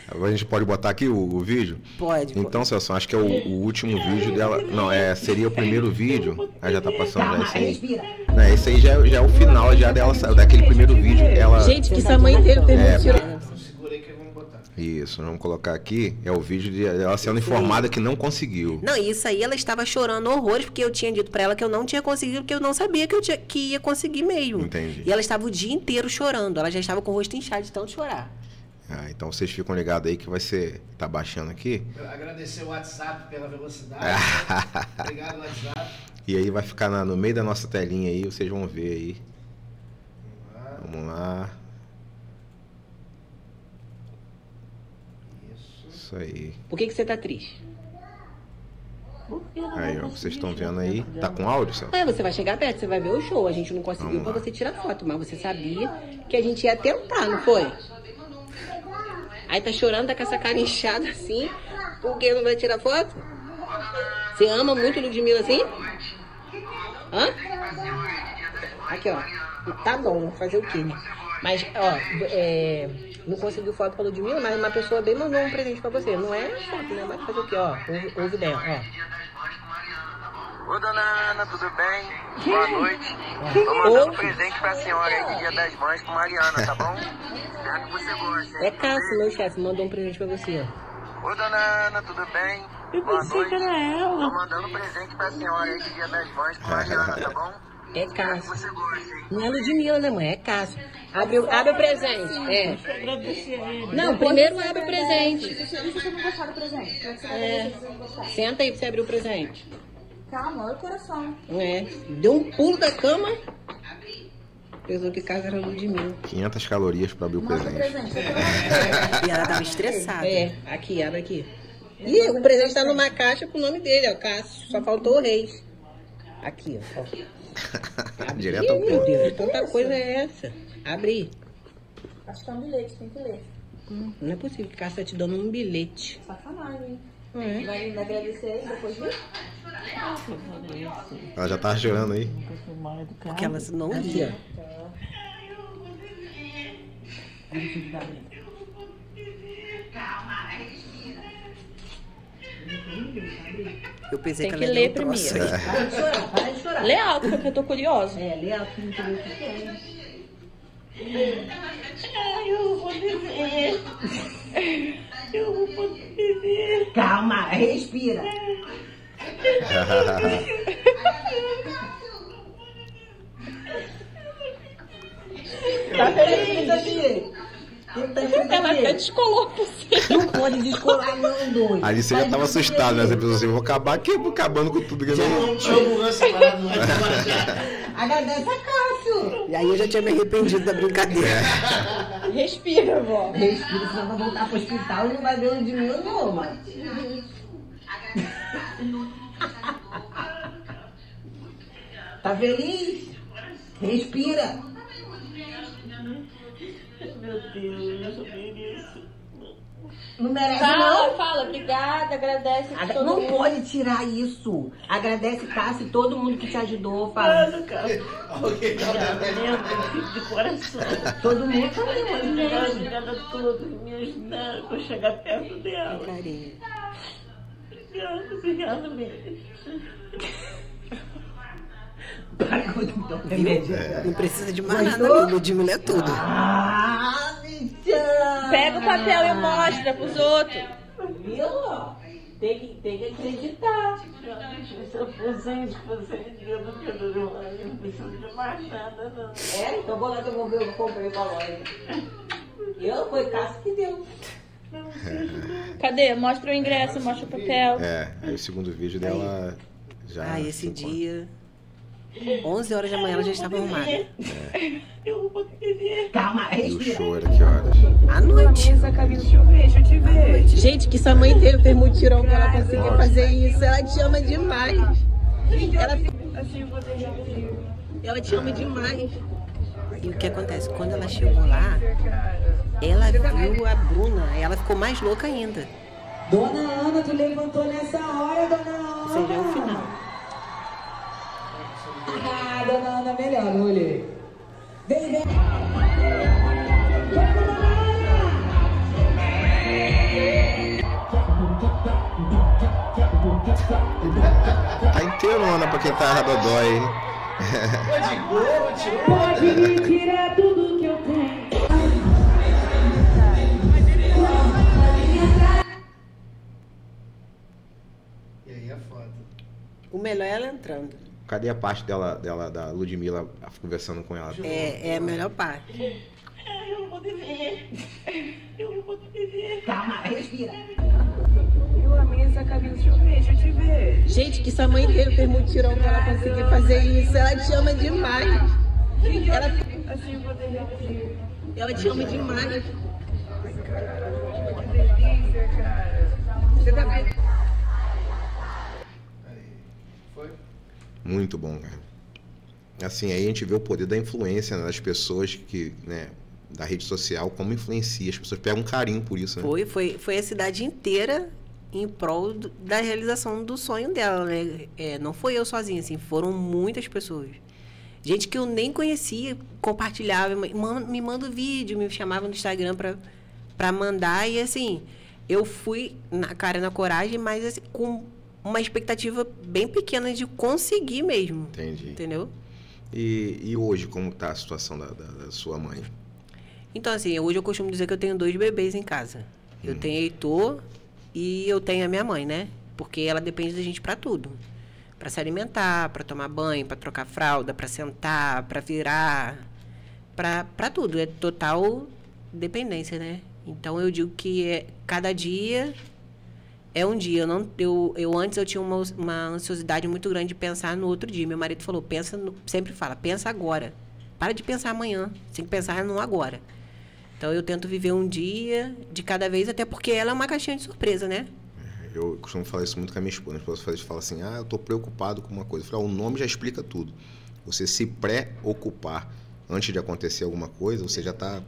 A gente pode botar aqui o vídeo? Pode. Então, Celso, acho que é o último vídeo dela. Não, seria o primeiro vídeo. Aí já tá passando já esse aí. Não, esse aí já é o final já dela, daquele primeiro vídeo. Ela... Gente, que essa mãe dele teve que tirar. Segura aí que vamos botar. Isso, vamos colocar aqui. É o vídeo dela sendo informada que não conseguiu. Não, isso aí ela estava chorando horrores, porque eu tinha dito pra ela que eu não tinha conseguido, porque eu não sabia que ia conseguir mesmo. Entendi. E ela estava o dia inteiro chorando. Ela já estava com o rosto inchado de tanto chorar. Ah, então vocês ficam ligados aí que vai ser... Tá baixando aqui. Agradecer o WhatsApp pela velocidade. Obrigado, WhatsApp. E aí vai ficar no meio da nossa telinha aí, vocês vão ver aí. Vamos lá. Isso aí. Por que você tá triste? Aí, ó, vocês estão vendo aí. Tá com áudio, Celso? Você vai chegar perto, você vai ver o show. A gente não conseguiu pra você tirar foto, mas você sabia que a gente ia tentar, não foi? Aí tá chorando, tá com essa cara inchada assim, porque não vai tirar foto? Você ama muito Ludmilla assim? Hã? Aqui, ó. Tá bom, fazer o quê, né? Mas, ó, não conseguiu foto com a Ludmilla, mas uma pessoa bem mandou um presente pra você. Não é foto, né? Mas fazer o quê, ó? Ouve bem, ó. Ô, dona Ana, tudo bem? Boa noite. Tô mandando um presente pra senhora aí de Dia das Mães com Mariana, tá bom? Espero que você goste. É Cássio, meu chefe, mandou um presente pra você, ó. Ô, dona Ana, tudo bem? Boa noite. Tô mandando um presente pra senhora aí de Dia das Mães com Mariana, tá bom? É Cássio. Espero que você goste, hein? Não é Ludmilla, né, mãe? É Cássio. Abre o presente. É. Agradecer a ele. Não, primeiro abre o presente. E se você não gostar do presente? Como é que você vai ver se você não gostar? Senta aí pra você abrir o presente. Calma, olha o coração. É. Deu um pulo da cama. Pensou que casa era Ludmilla. 500 calorias pra abrir o Mostra o presente. presente. E ela tava estressada. É, aqui, abre aqui. Ih, o presente tá numa caixa com o nome dele, ó, Cássio. Só faltou o Reis. Aqui, ó. Direto ao Ih, meu ponto. Deus, tanta coisa é essa? Abre. Acho que é um bilhete, tem que ler. Não é possível que Cássio tá te dando um bilhete. Sacanagem, É. hein? Vai agradecer aí depois disso? Ela já tá chorando aí. Porque ela não lia. Eu pensei Tem que que ela ia ler dar um troço primeiro. aí. Para de chorar, para de chorar. Lê alto, porque eu tô curiosa. Lê alto que não tem o que tem. Ai, eu vou viver. Eu vou poder viver. Calma, respira. Tá feliz, Davi? Ela até descolou por cima. Não pode descolar não, doido. Ali você já tava assustado, né? Você pensou assim, vou acabar aqui, vou acabando com tudo. Que não... Tinha ambulância parada, não vai trabalhar já. Agradece a Cássio. E aí eu já tinha me arrependido da brincadeira. Respira, vó. Respira, senão vai voltar pro hospital e não vai ver o de mim, não, mano. Tá feliz? Respira. Meu Deus, eu mereço. Não merece, Fala, não. fala, obrigada, agradece a todo Não mundo. pode tirar isso. Agradece, Cássio, e todo mundo que te ajudou. Fala. Alguém tá Lembra, de coração. Todo mundo também, mano. Obrigada a todos que me ajudaram pra chegar perto dela. Carinho. Obrigada mesmo. Para com o remédio. Não precisa de mais nada, Gostou? não. Ludmilla é tudo. Ah, bicha. Pega o papel e mostra pros outros. Viu? Tem que acreditar. Se eu presente, eu não quero mais, eu não preciso de mais nada, não. É, então vou lá devolver o que eu comprei pra loja. Foi Cássio que deu. Cadê? Mostra o ingresso, mostra o papel. Aí o segundo vídeo dela já... esse dia... 11 horas da manhã ela já estava arrumada. Eu vou poder ver. Calma, E o respira. show era que horas? À noite. Deixa eu te ver. Gente, que sua mãe teve fez mutirão pra ela conseguir fazer isso. Ela te ama demais. Ela te ama demais. E o que acontece? Quando ela chegou lá, ela viu a Bruna, ela ficou mais louca ainda. Dona Ana, tu levantou nessa hora, Dona Ana. Ou seja, é o final. Ah, Dona Ana, melhor, não olhei. Vem. Tá inteirona pra quem tá dodói, hein? Pode me tirar tudo que eu tenho. E aí é foda. O melhor é ela entrando. Cadê a parte dela da Ludmilla conversando com ela? É a melhor parte. Eu não vou dever. Eu não vou dever. Calma, respira. Eu amei essa camisa, deixa eu te ver. Gente, que sua mãe teve fez mutirão pra ela conseguir fazer isso. Ela te ama demais. Assim eu vou dever. Ela te ama demais. Que delícia, cara. Você tá vendo? Foi? Muito bom, cara. Assim, aí a gente vê o poder da influência, né, das pessoas que, né, da rede social, como influencia. As pessoas pegam um carinho por isso, né? Foi a cidade inteira em prol da realização do sonho dela, né? Não foi eu sozinha, assim, foram muitas pessoas. Gente que eu nem conhecia, compartilhava, me manda o vídeo, me chamava no Instagram pra mandar. E assim, eu fui na cara e na coragem, mas assim, com uma expectativa bem pequena de conseguir mesmo. Entendi. Entendeu? E hoje, como tá a situação da sua mãe? Então, assim, hoje eu costumo dizer que eu tenho 2 bebês em casa. Eu tenho Heitor e eu tenho a minha mãe, né? Porque ela depende da gente pra tudo. Pra se alimentar, pra tomar banho, pra trocar fralda, pra sentar, pra virar, pra tudo. É total dependência, né? Então, eu digo que cada dia é um dia. Antes eu tinha uma ansiosidade muito grande de pensar no outro dia. Meu marido falou, sempre fala, pensa agora. Para de pensar amanhã, você tem que pensar no agora. Então, eu tento viver um dia de cada vez, até porque ela é uma caixinha de surpresa, né? Eu costumo falar isso muito com a minha esposa. Minha esposa fala assim, eu tô preocupado com uma coisa. Eu falo, o nome já explica tudo. Você se pré-ocupar antes de acontecer alguma coisa, você já tá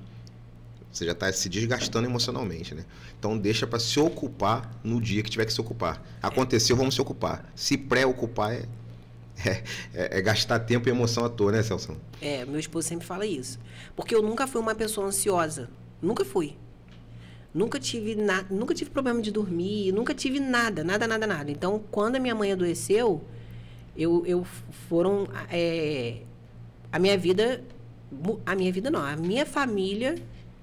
se desgastando emocionalmente, né? Então, deixa para se ocupar no dia que tiver que se ocupar. Aconteceu, vamos se ocupar. Se pré-ocupar é gastar tempo e emoção à toa, né, Celso? Meu esposo sempre fala isso. Porque eu nunca fui uma pessoa ansiosa. Nunca fui. Nunca tive problema de dormir, nunca tive nada. Então, quando a minha mãe adoeceu, a minha família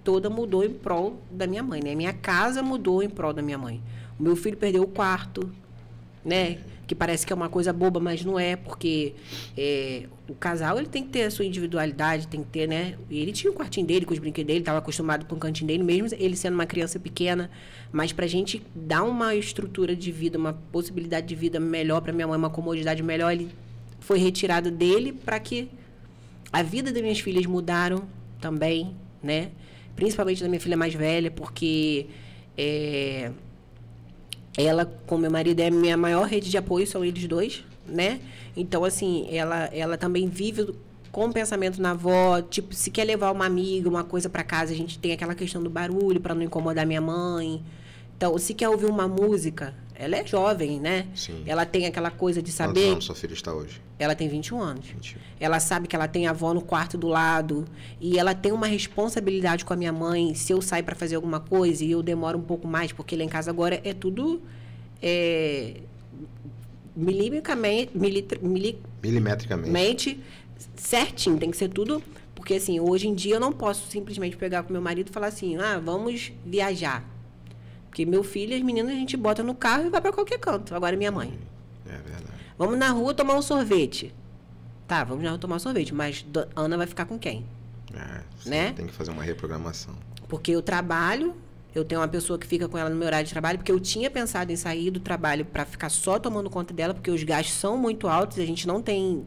toda mudou em prol da minha mãe, né? Minha casa mudou em prol da minha mãe. O meu filho perdeu o quarto, né? Que parece que é uma coisa boba, mas não é, porque o casal ele tem que ter a sua individualidade, tem que ter, né? E ele tinha o quartinho dele, com os brinquedos dele, estava acostumado com o cantinho dele, mesmo ele sendo uma criança pequena. Mas pra gente dar uma estrutura de vida, uma possibilidade de vida melhor para minha mãe, uma comodidade melhor, ele foi retirado dele para que a vida das minhas filhas mudaram também, né? Principalmente da minha filha mais velha, porque ela, com meu marido, é a minha maior rede de apoio, são eles dois, né? Então, assim, ela também vive com o pensamento na avó, tipo, se quer levar uma amiga, uma coisa para casa, a gente tem aquela questão do barulho para não incomodar minha mãe. Então, se quer ouvir uma música, ela é jovem, né? Sim. Ela tem aquela coisa de saber... Quantos anos sua filha está hoje? Ela tem 21 anos. 21. Ela sabe que ela tem a avó no quarto do lado. E ela tem uma responsabilidade com a minha mãe. Se eu sair para fazer alguma coisa e eu demoro um pouco mais, porque lá em casa agora é tudo... milimetricamente certinho. Tem que ser tudo... Porque, assim, hoje em dia eu não posso simplesmente pegar com meu marido e falar assim, vamos viajar. Porque meu filho e as meninas a gente bota no carro e vai para qualquer canto. Agora minha mãe. É verdade. Vamos na rua tomar um sorvete. Tá, vamos na rua tomar um sorvete, mas Ana vai ficar com quem? Né? Tem que fazer uma reprogramação. Porque eu trabalho, eu tenho uma pessoa que fica com ela no meu horário de trabalho, porque eu tinha pensado em sair do trabalho para ficar só tomando conta dela, porque os gastos são muito altos, a gente não tem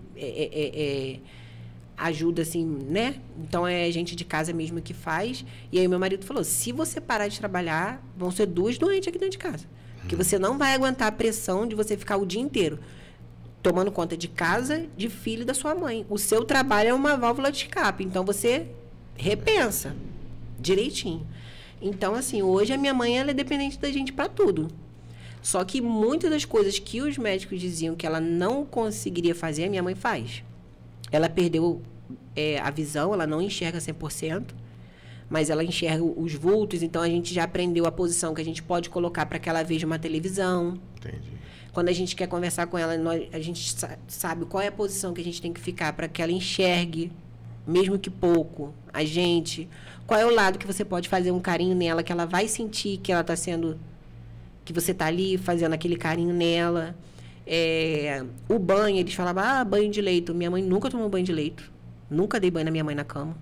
ajuda assim, né? Então é gente de casa mesmo que faz. E aí meu marido falou, se você parar de trabalhar, vão ser 2 doentes aqui dentro de casa. Porque você não vai aguentar a pressão de você ficar o dia inteiro tomando conta de casa, de filho da sua mãe. O seu trabalho é uma válvula de escape, então você repensa direitinho. Então, assim, hoje a minha mãe ela é dependente da gente para tudo. Só que muitas das coisas que os médicos diziam que ela não conseguiria fazer, a minha mãe faz. Ela perdeu a visão, ela não enxerga 100%, mas ela enxerga os vultos, então a gente já aprendeu a posição que a gente pode colocar para que ela veja uma televisão. Entendi. Quando a gente quer conversar com ela, a gente sabe qual é a posição que a gente tem que ficar para que ela enxergue, mesmo que pouco, a gente. Qual é o lado que você pode fazer um carinho nela, que ela vai sentir que ela está sendo... que você está ali fazendo aquele carinho nela. O banho, eles falavam, banho de leito. Minha mãe nunca tomou banho de leito. Nunca dei banho na minha mãe na cama.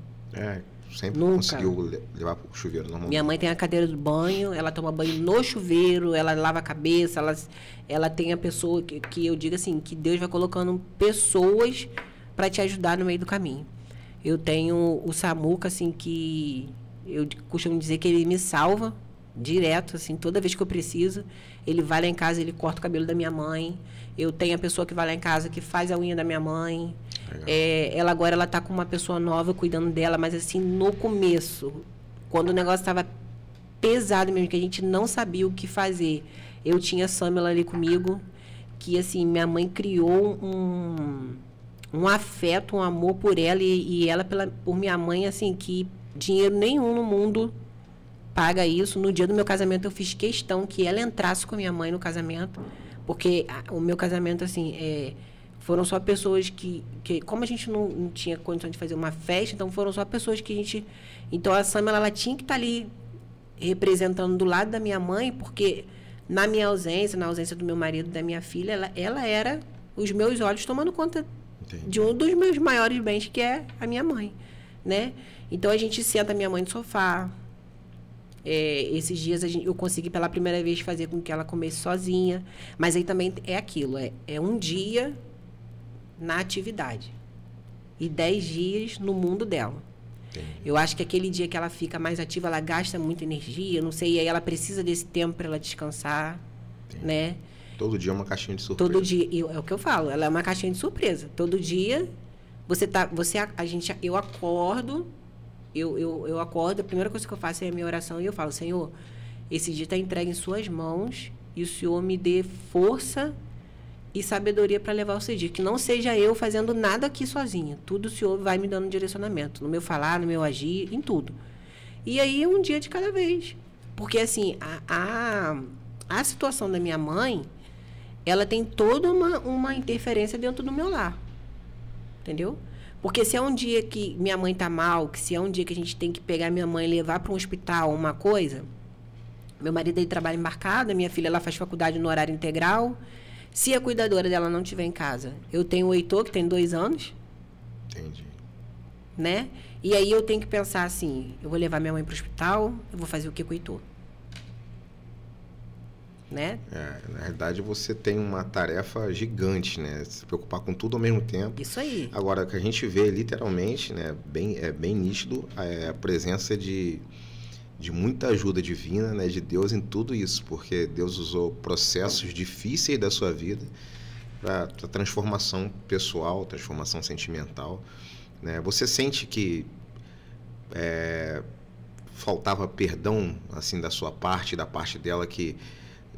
Sempre nunca conseguiu levar para o chuveiro normalmente. Minha mãe tem a cadeira do banho, ela toma banho no chuveiro, ela lava a cabeça, ela tem a pessoa que eu digo assim, que Deus vai colocando pessoas para te ajudar no meio do caminho. Eu tenho o Samuca, assim, que eu costumo dizer que ele me salva direto, assim, toda vez que eu preciso. Ele vai lá em casa, ele corta o cabelo da minha mãe. Eu tenho a pessoa que vai lá em casa, que faz a unha da minha mãe. Ela agora ela tá com uma pessoa nova cuidando dela, mas assim, no começo, quando o negócio estava pesado mesmo, que a gente não sabia o que fazer, eu tinha a Samela ali comigo, que assim, minha mãe criou um afeto, um amor por ela e ela por minha mãe, assim, que dinheiro nenhum no mundo paga isso. No dia do meu casamento eu fiz questão que ela entrasse com a minha mãe no casamento, porque o meu casamento, assim, foram só pessoas que como a gente não tinha condição de fazer uma festa, então foram só pessoas que a gente... Então a Samela, ela tinha que estar ali representando do lado da minha mãe, porque na minha ausência, na ausência do meu marido, da minha filha, ela era os meus olhos tomando conta de um dos meus maiores bens, que é a minha mãe, né? Então a gente senta a minha mãe no sofá. Esses dias eu consegui pela primeira vez fazer com que ela comesse sozinha, mas aí também é aquilo, é um dia na atividade e 10 dias no mundo dela. Entendi. Eu acho que aquele dia que ela fica mais ativa, ela gasta muita energia, não sei, e aí ela precisa desse tempo para ela descansar. Entendi. Né? Todo dia é uma caixinha de surpresa. Todo dia, é o que eu falo, ela é uma caixinha de surpresa. Todo dia eu acordo, eu acordo, a primeira coisa que eu faço é a minha oração e eu falo, Senhor, esse dia está entregue em suas mãos e o Senhor me dê força e sabedoria para levar o seu dia. Que não seja eu fazendo nada aqui sozinha. Tudo o Senhor vai me dando direcionamento. No meu falar, no meu agir, em tudo. E aí, um dia de cada vez. Porque, assim, a situação da minha mãe, ela tem toda uma interferência dentro do meu lar. Entendeu? Porque se é um dia que minha mãe tá mal, que se é um dia que a gente tem que pegar minha mãe e levar para um hospital, uma coisa... Meu marido aí trabalha embarcado, minha filha ela faz faculdade no horário integral... Se a cuidadora dela não estiver em casa, eu tenho o Heitor, que tem 2 anos. Entendi. Né? E aí eu tenho que pensar assim, eu vou levar minha mãe para o hospital, eu vou fazer o que com o Heitor? Né? Na realidade, você tem uma tarefa gigante, né? Se preocupar com tudo ao mesmo tempo. Isso aí. Agora, o que a gente vê literalmente, né? Bem nítido, a presença de muita ajuda divina, né, de Deus em tudo isso, porque Deus usou processos difíceis da sua vida para transformação pessoal, transformação sentimental, né? Você sente que faltava perdão assim da sua parte, da parte dela, que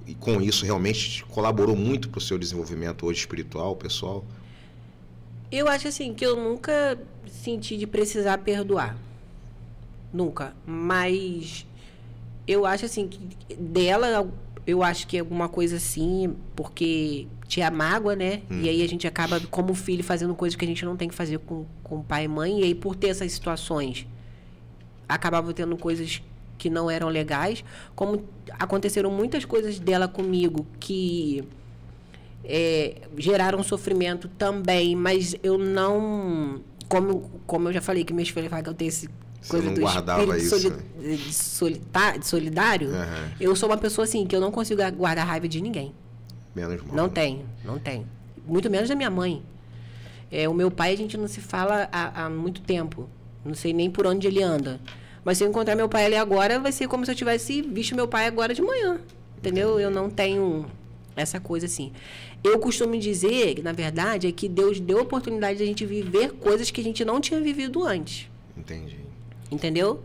e com isso realmente colaborou muito para o seu desenvolvimento hoje espiritual, pessoal? Eu acho assim que eu nunca senti de precisar perdoar. Nunca, mas eu acho assim que dela, eu acho que é alguma coisa assim, porque tinha mágoa, né? E aí a gente acaba, como filho, fazendo coisas que a gente não tem que fazer com pai e mãe, e aí por ter essas situações, acabava tendo coisas que não eram legais, como aconteceram muitas coisas dela comigo que geraram sofrimento também, mas eu não... Como eu já falei, que meus filhos falam que eu tenho esse coisa do espírito de solidário, eu sou uma pessoa assim, que eu não consigo guardar raiva de ninguém. Menos mal. Não tenho. Muito menos da minha mãe. O meu pai, a gente não se fala há muito tempo. Não sei nem por onde ele anda. Mas se eu encontrar meu pai ali agora, vai ser como se eu tivesse visto meu pai agora de manhã. Entendeu? Eu não tenho essa coisa assim. Eu costumo dizer, que, na verdade, é que Deus deu a oportunidade de a gente viver coisas que a gente não tinha vivido antes. Entendi. Entendeu?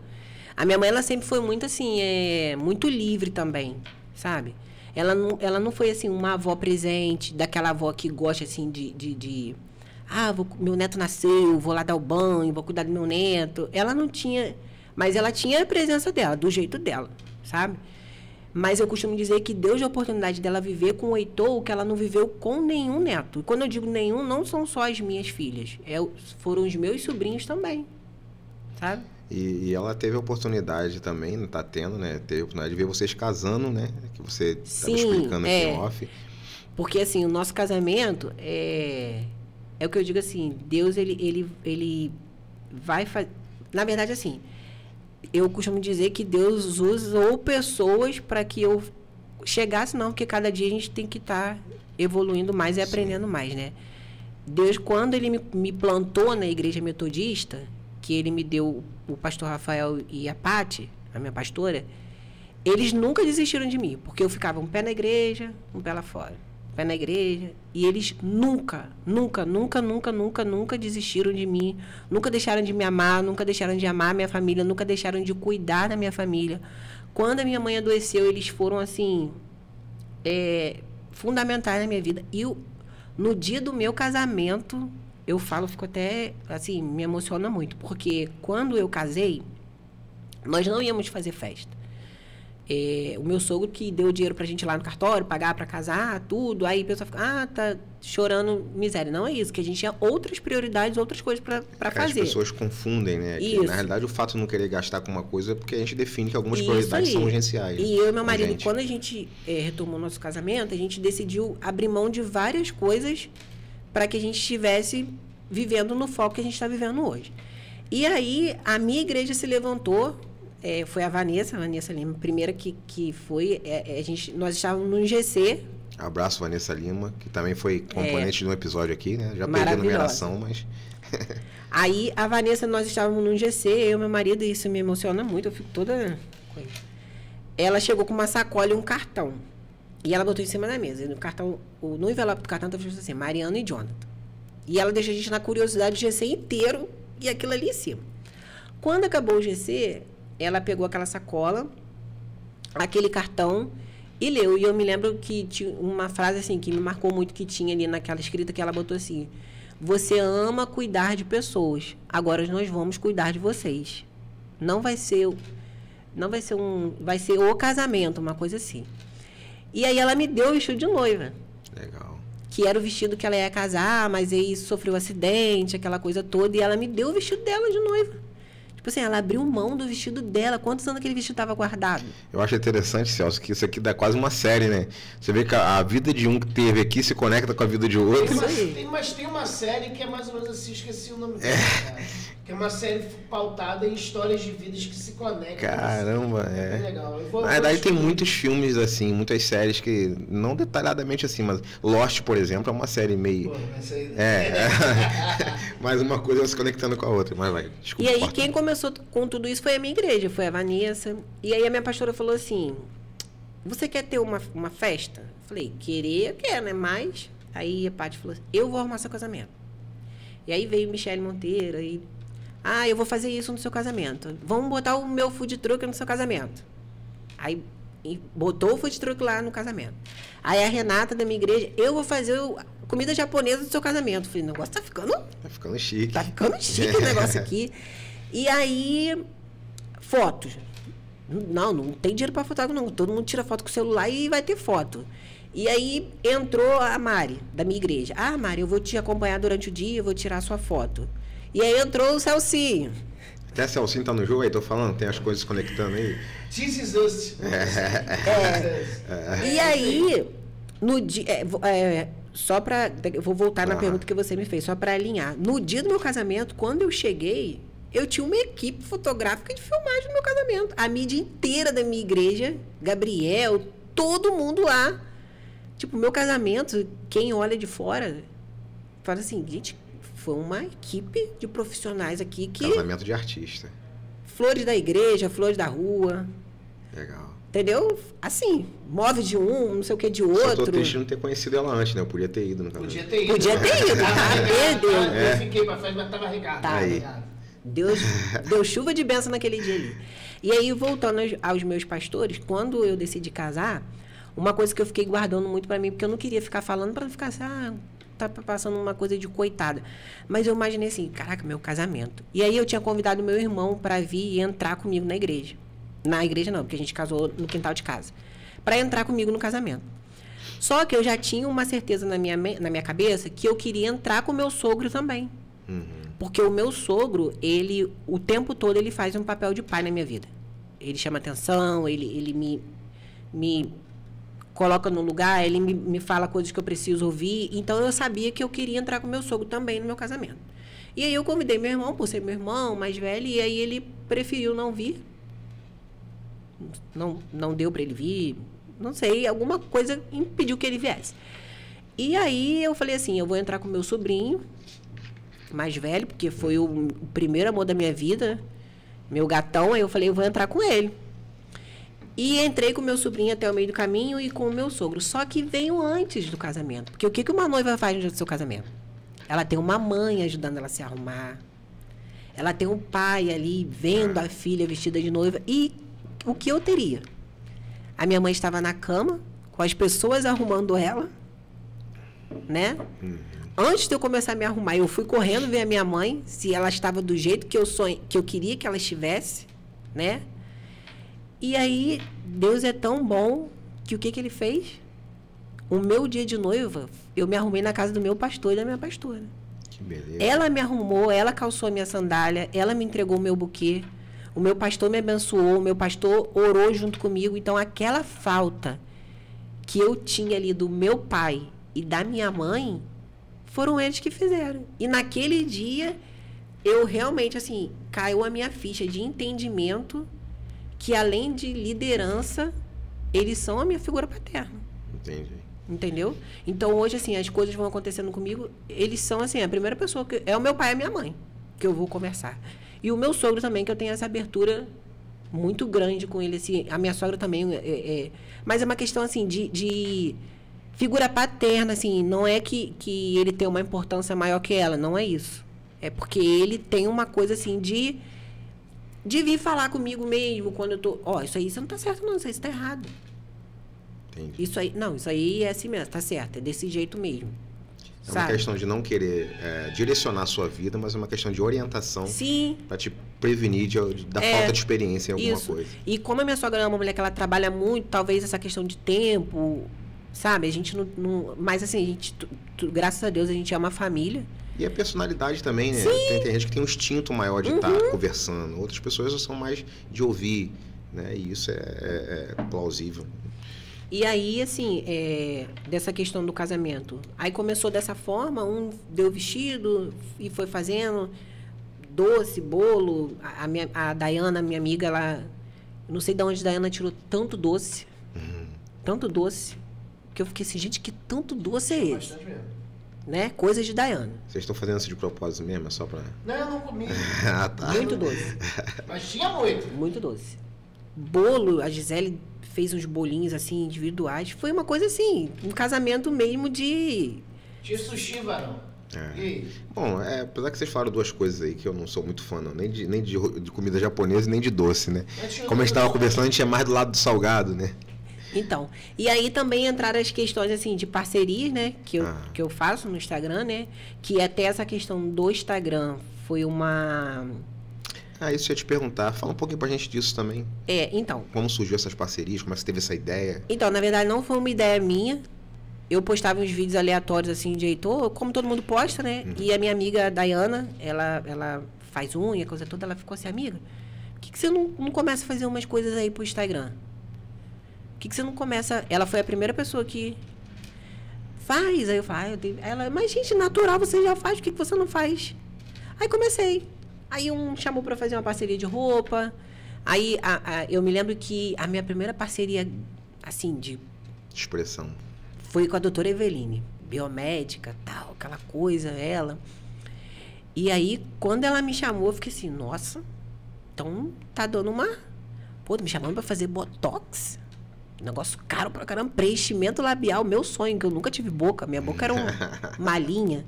A minha mãe, ela sempre foi muito assim, muito livre também, sabe? Ela não foi assim, uma avó presente, daquela avó que gosta assim de meu neto nasceu, vou lá dar o banho, vou cuidar do meu neto. Ela não tinha, mas ela tinha a presença dela, do jeito dela, sabe? Mas eu costumo dizer que Deus deu a oportunidade dela viver com o Heitor, o que ela não viveu com nenhum neto. E quando eu digo nenhum, não são só as minhas filhas, foram os meus sobrinhos também, sabe? E ela teve a oportunidade também, tá tendo, né? Teve a oportunidade de ver vocês casando, né? Que você estava explicando aqui em off. Porque, assim, o nosso casamento é o que eu digo assim, Deus, ele vai fazer... Na verdade, assim, eu costumo dizer que Deus usou pessoas para que eu chegasse, não, porque cada dia a gente tem que estar evoluindo mais e aprendendo mais, né? Deus, quando ele me plantou na igreja metodista, que ele me deu o pastor Rafael e a Pati, a minha pastora, eles nunca desistiram de mim, porque eu ficava um pé na igreja, um pé lá fora, um pé na igreja, e eles nunca desistiram de mim, nunca deixaram de me amar, nunca deixaram de amar a minha família, nunca deixaram de cuidar da minha família. Quando a minha mãe adoeceu, eles foram, assim, fundamentais na minha vida. E no dia do meu casamento, eu falo, fico até, assim, me emociona muito, porque quando eu casei, nós não íamos fazer festa. O meu sogro que deu dinheiro pra gente ir lá no cartório, pagar pra casar, tudo, aí a pessoa fica, tá chorando miséria. Não é isso, que a gente tinha outras prioridades, outras coisas pra fazer. As pessoas confundem, né? Que, na realidade, o fato de não querer gastar com uma coisa é porque a gente define que algumas prioridades são urgenciais. E eu e meu marido, quando a gente retomou nosso casamento, a gente decidiu abrir mão de várias coisas para que a gente estivesse vivendo no foco que a gente está vivendo hoje. E aí, a minha igreja se levantou, foi a Vanessa Lima, primeira que foi, nós estávamos no GC. Abraço, Vanessa Lima, que também foi componente de um episódio aqui, né? Já perdi a numeração, mas... Aí, a Vanessa, nós estávamos no GC, eu e meu marido, e isso me emociona muito, eu fico toda... Ela chegou com uma sacola e um cartão. E ela botou em cima da mesa. No cartão, no envelope do cartão estava assim, Mariana e Jonathan. E ela deixou a gente na curiosidade do GC inteiro e aquilo ali em cima. Quando acabou o GC, ela pegou aquela sacola, aquele cartão e leu. E eu me lembro que tinha uma frase assim que me marcou muito, que tinha ali naquela escrita, que ela botou assim: você ama cuidar de pessoas, agora nós vamos cuidar de vocês. Vai ser o casamento, uma coisa assim. E aí ela me deu o vestido de noiva. Legal. Que era o vestido que ela ia casar, mas aí sofreu um acidente, aquela coisa toda. E ela me deu o vestido dela de noiva. Tipo assim, ela abriu mão do vestido dela. Quantos anos aquele vestido estava guardado? Eu acho interessante, Celso, que isso aqui dá quase uma série, né? Você vê que a vida de um que teve aqui se conecta com a vida de outro. Mas tem uma série que é mais ou menos assim, esqueci o nome dela. Que é uma série pautada em histórias de vidas que se conectam. Caramba, É legal. Na verdade, tem muitos filmes assim, muitas séries que, não detalhadamente assim, mas Lost, por exemplo, é uma série meio... Pô, mas aí... mas uma coisa se conectando com a outra. Mas vai, desculpa. E aí, quem começou com tudo isso foi a minha igreja, foi a Vanessa. E aí a minha pastora falou assim: você quer ter uma festa? Eu falei, eu quero, né? Mas... Aí a Paty falou assim, eu vou arrumar seu casamento. E aí veio Michele Monteiro e... eu vou fazer isso no seu casamento. Vamos botar o meu food truck no seu casamento. Aí botou o food truck lá no casamento. Aí a Renata da minha igreja, eu vou fazer comida japonesa do seu casamento. Falei, o negócio tá ficando chique. Tá ficando chique o negócio aqui. E aí, fotos. Não tem dinheiro para fotógrafo, não. Todo mundo tira foto com o celular e vai ter foto. E aí entrou a Mari, da minha igreja. Mari, eu vou te acompanhar durante o dia, eu vou tirar a sua foto. E aí entrou o Celcinho. Até Celcinho tá no jogo aí, tô falando, tem as coisas se conectando aí. This is us. E aí, no dia... só pra... Eu vou voltar na pergunta que você me fez, só pra alinhar. No dia do meu casamento, quando eu cheguei, eu tinha uma equipe fotográfica de filmagem do meu casamento. A mídia inteira da minha igreja, Gabriel, todo mundo lá. Tipo, meu casamento, quem olha de fora, fala assim, gente, foi uma equipe de profissionais aqui que... Casamento de artista. Flores da igreja, flores da rua. Legal. Entendeu? Assim, móveis de um, não sei o que de outro. Só tô triste de não ter conhecido ela antes, né? Eu podia ter ido no casamento. Podia ter ido. Podia ter ido, tá? Perdeu. Eu fiquei pra frente, mas tava regado. Tá. Aí. Deus deu chuva de bênção naquele dia ali. E aí, voltando aos meus pastores, quando eu decidi casar, uma coisa que eu fiquei guardando muito pra mim, porque eu não queria ficar falando pra não ficar assim, tá passando uma coisa de coitada. Mas eu imaginei assim, caraca, meu casamento. E aí eu tinha convidado meu irmão pra vir e entrar comigo na igreja. Na igreja não, porque a gente casou no quintal de casa. Pra entrar comigo no casamento. Só que eu já tinha uma certeza na minha cabeça que eu queria entrar com o meu sogro também. Porque o meu sogro, ele, o tempo todo, ele faz um papel de pai na minha vida. Ele chama atenção, ele me coloca no lugar, ele me fala coisas que eu preciso ouvir. Então, eu sabia que eu queria entrar com o meu sogro também no meu casamento. E aí, eu convidei meu irmão, por ser meu irmão mais velho, e aí ele preferiu não vir. Não deu para ele vir, não sei, alguma coisa impediu que ele viesse. E aí, eu falei assim, eu vou entrar com meu sobrinho mais velho, porque foi o primeiro amor da minha vida, meu gatão, aí eu falei, eu vou entrar com ele. E entrei com meu sobrinho até o meio do caminho e com o meu sogro. Só que veio antes do casamento. Porque o que uma noiva faz no dia do seu casamento? Ela tem uma mãe ajudando ela a se arrumar. Ela tem um pai ali vendo a filha vestida de noiva. E o que eu teria? A minha mãe estava na cama, com as pessoas arrumando ela, né? Antes de eu começar a me arrumar, eu fui correndo ver a minha mãe, se ela estava do jeito que eu queria que ela estivesse, né? E aí, Deus é tão bom que o que ele fez? O meu dia de noiva, eu me arrumei na casa do meu pastor e da minha pastora. Que beleza. Ela me arrumou, ela calçou a minha sandália, ela me entregou o meu buquê, o meu pastor me abençoou, o meu pastor orou junto comigo. Então, aquela falta que eu tinha ali do meu pai e da minha mãe, foram eles que fizeram. E naquele dia, eu realmente, assim, caiu a minha ficha de entendimento que, além de liderança, eles são a minha figura paterna. Entendi. Entendeu? Então, hoje, assim, as coisas vão acontecendo comigo, eles são, assim, a primeira pessoa que... É o meu pai e a minha mãe que eu vou conversar. E o meu sogro também, que eu tenho essa abertura muito grande com ele, assim. A minha sogra também mas é uma questão, assim, de figura paterna, assim. Não é que ele tem uma importância maior que ela, não é isso. É porque ele tem uma coisa, assim, de vir falar comigo mesmo quando eu tô... isso aí você não tá certo, não. Isso aí você tá errado. Entendi. Isso aí é assim mesmo, tá certo. É desse jeito mesmo. É uma questão de não querer direcionar a sua vida, mas é uma questão de orientação. Sim. Para te prevenir da falta de experiência em alguma coisa. E como a minha sogra é uma mulher que ela trabalha muito, talvez essa questão de tempo, sabe? A gente não mas assim, a gente, graças a Deus, a gente é uma família. E a personalidade também, né? Tem gente que tem um instinto maior de estar conversando. Outras pessoas são mais de ouvir, né? E isso é plausível. E aí, assim, dessa questão do casamento. Aí começou dessa forma, um deu vestido e foi fazendo doce, bolo. A Dayana, minha amiga, ela... Não sei de onde a Dayana tirou tanto doce. Tanto doce. Que eu fiquei assim, gente, que tanto doce é esse? Bastante mesmo. Né? Coisas de Dayana. Vocês estão fazendo isso de propósito mesmo? É só pra... Não, eu não comi. Ah, tá. Muito doce. Mas tinha muito. Muito doce. Bolo, a Gisele fez uns bolinhos, assim, individuais. Foi uma coisa, assim, um casamento mesmo de... Tinha sushi, varão. Bom, apesar que vocês falaram duas coisas aí que eu não sou muito fã, não. Nem de comida japonesa, nem de doce, né? Como a gente estava conversando, a gente é mais do lado do salgado, né? Então, e aí também entraram as questões, assim, de parcerias, né? Que eu faço no Instagram, né? Que até essa questão do Instagram foi uma... Isso eu ia te perguntar. Fala um pouquinho pra gente disso também. Então. Como surgiu essas parcerias? Como é que você teve essa ideia? Então, na verdade, não foi uma ideia minha. eu postava uns vídeos aleatórios, assim, de Heitor, como todo mundo posta, né? E a minha amiga Dayana, ela faz unha, coisa toda, ela ficou assim, amiga, por que você não começa a fazer umas coisas aí pro Instagram? Por que você não começa... Ela foi a primeira pessoa que faz. Aí eu falo, ela, mas gente, natural, você já faz, por que você não faz? Aí comecei. Aí um chamou pra fazer uma parceria de roupa. Aí eu me lembro que a minha primeira parceria, assim, de... Expressão. Foi com a doutora Eveline, biomédica, tal, aquela coisa, ela. E aí, quando ela me chamou, eu fiquei assim, nossa, então tá dando uma... Pô, me chamando pra fazer botox? Negócio caro pra caramba, preenchimento labial, meu sonho, que eu nunca tive boca, minha boca era uma linha.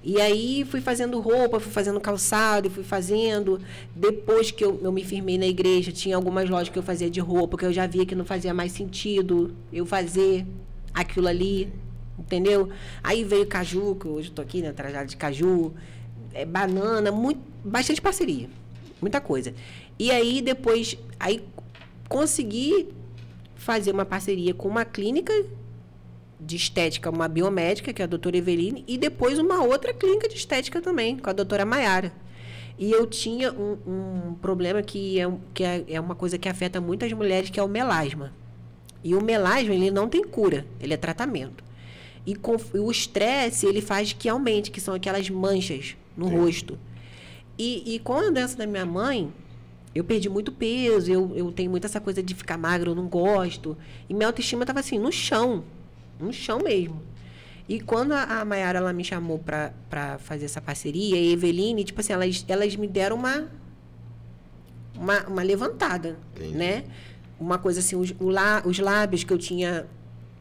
E aí fui fazendo roupa, fui fazendo calçado, fui fazendo. Depois que eu me firmei na igreja, tinha algumas lojas que eu fazia de roupa, que eu já via que não fazia mais sentido eu fazer aquilo ali, entendeu? Aí veio caju, que hoje eu tô aqui, né, trajado de caju, banana, bastante parceria, muita coisa. E aí depois, consegui fazer uma parceria com uma clínica de estética, uma biomédica, que é a doutora Eveline, e depois uma outra clínica de estética também, com a doutora Maiara. E eu tinha um problema que é uma coisa que afeta muitas mulheres, que é o melasma. E o melasma, ele não tem cura, ele é tratamento. E o estresse, ele faz que aumente, que são aquelas manchas no rosto. E com a doença da minha mãe, eu perdi muito peso, eu tenho muito essa coisa de ficar magra, eu não gosto. E minha autoestima estava assim, no chão mesmo. E quando a Maiara, ela me chamou para fazer essa parceria, e a Eveline, tipo assim, elas me deram uma levantada, né? Uma coisa assim, os lábios que eu tinha...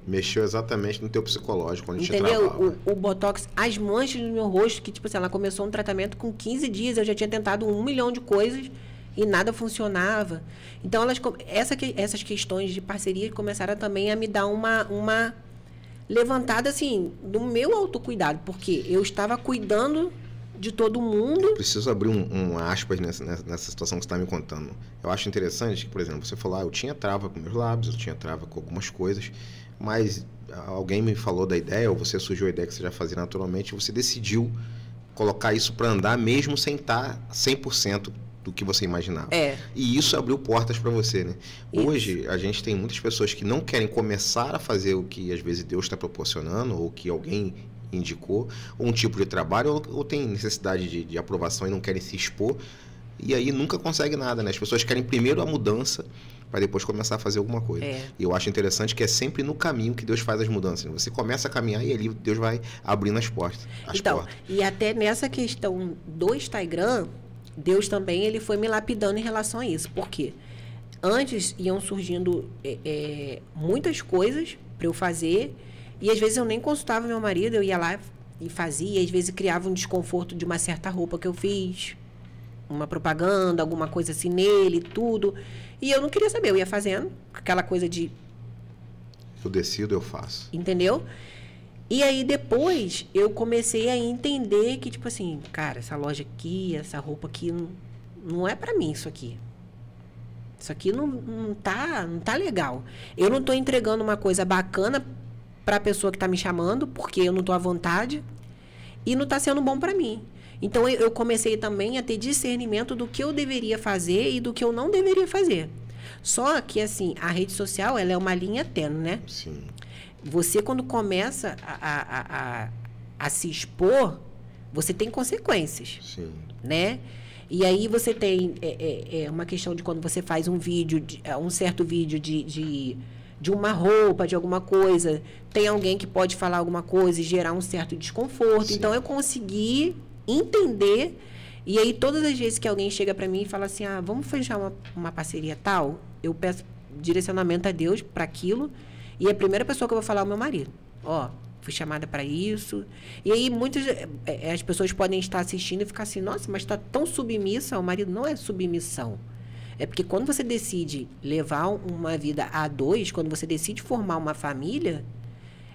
Mexeu exatamente no teu psicológico, quando a gente entendeu? travava. O botox, as manchas no meu rosto, que tipo assim, ela começou um tratamento com 15 dias, eu já tinha tentado 1 milhão de coisas e nada funcionava. Então, essas questões de parceria começaram também a me dar uma levantada, assim, do meu autocuidado, porque eu estava cuidando de todo mundo. Eu preciso abrir um aspas nessa situação que você está me contando. Eu acho interessante que, por exemplo, você falou, eu tinha trava com meus lábios, eu tinha trava com algumas coisas, mas alguém me falou da ideia, ou você surgiu a ideia que você já fazia naturalmente, e você decidiu colocar isso para andar mesmo sem estar 100% do que você imaginava. E isso abriu portas para você, né? Isso. Hoje, a gente tem muitas pessoas que não querem começar a fazer o que, às vezes, Deus está proporcionando, ou que alguém indicou, ou um tipo de trabalho, ou tem necessidade de aprovação e não querem se expor, e aí nunca consegue nada, né? As pessoas querem primeiro a mudança, para depois começar a fazer alguma coisa. E eu acho interessante que é sempre no caminho que Deus faz as mudanças, né? Você começa a caminhar e ali Deus vai abrindo as portas. E até nessa questão do Instagram, Deus também, ele foi me lapidando em relação a isso. Por quê? Antes iam surgindo muitas coisas para eu fazer, e às vezes eu nem consultava meu marido, eu ia lá e fazia, e às vezes criava um desconforto de uma certa roupa que eu fiz, uma propaganda, alguma coisa assim nele, tudo. E eu não queria saber, eu ia fazendo, aquela coisa de... Eu decido, eu faço. Entendeu? E aí, depois, eu comecei a entender que, tipo assim, cara, essa loja aqui, essa roupa aqui, não é pra mim isso aqui. Isso aqui não tá legal. Eu não tô entregando uma coisa bacana pra pessoa que tá me chamando, porque eu não tô à vontade, e não tá sendo bom pra mim. Então, eu comecei também a ter discernimento do que eu deveria fazer e do que eu não deveria fazer. Só que, assim, a rede social, ela é uma linha tênue, né? Sim. Você, quando começa a se expor, você tem consequências. Sim. Né? E aí você tem uma questão de quando você faz um vídeo, um certo vídeo de uma roupa, de alguma coisa, tem alguém que pode falar alguma coisa e gerar um certo desconforto. Sim. Então, eu consegui entender, e aí todas as vezes que alguém chega para mim e fala assim, vamos fechar uma parceria tal, eu peço direcionamento a Deus para aquilo. E a primeira pessoa que eu vou falar é o meu marido. Fui chamada para isso. E aí, as pessoas podem estar assistindo e ficar assim, nossa, mas está tão submissa. O marido não é submissão. É porque quando você decide levar uma vida a dois, quando você decide formar uma família,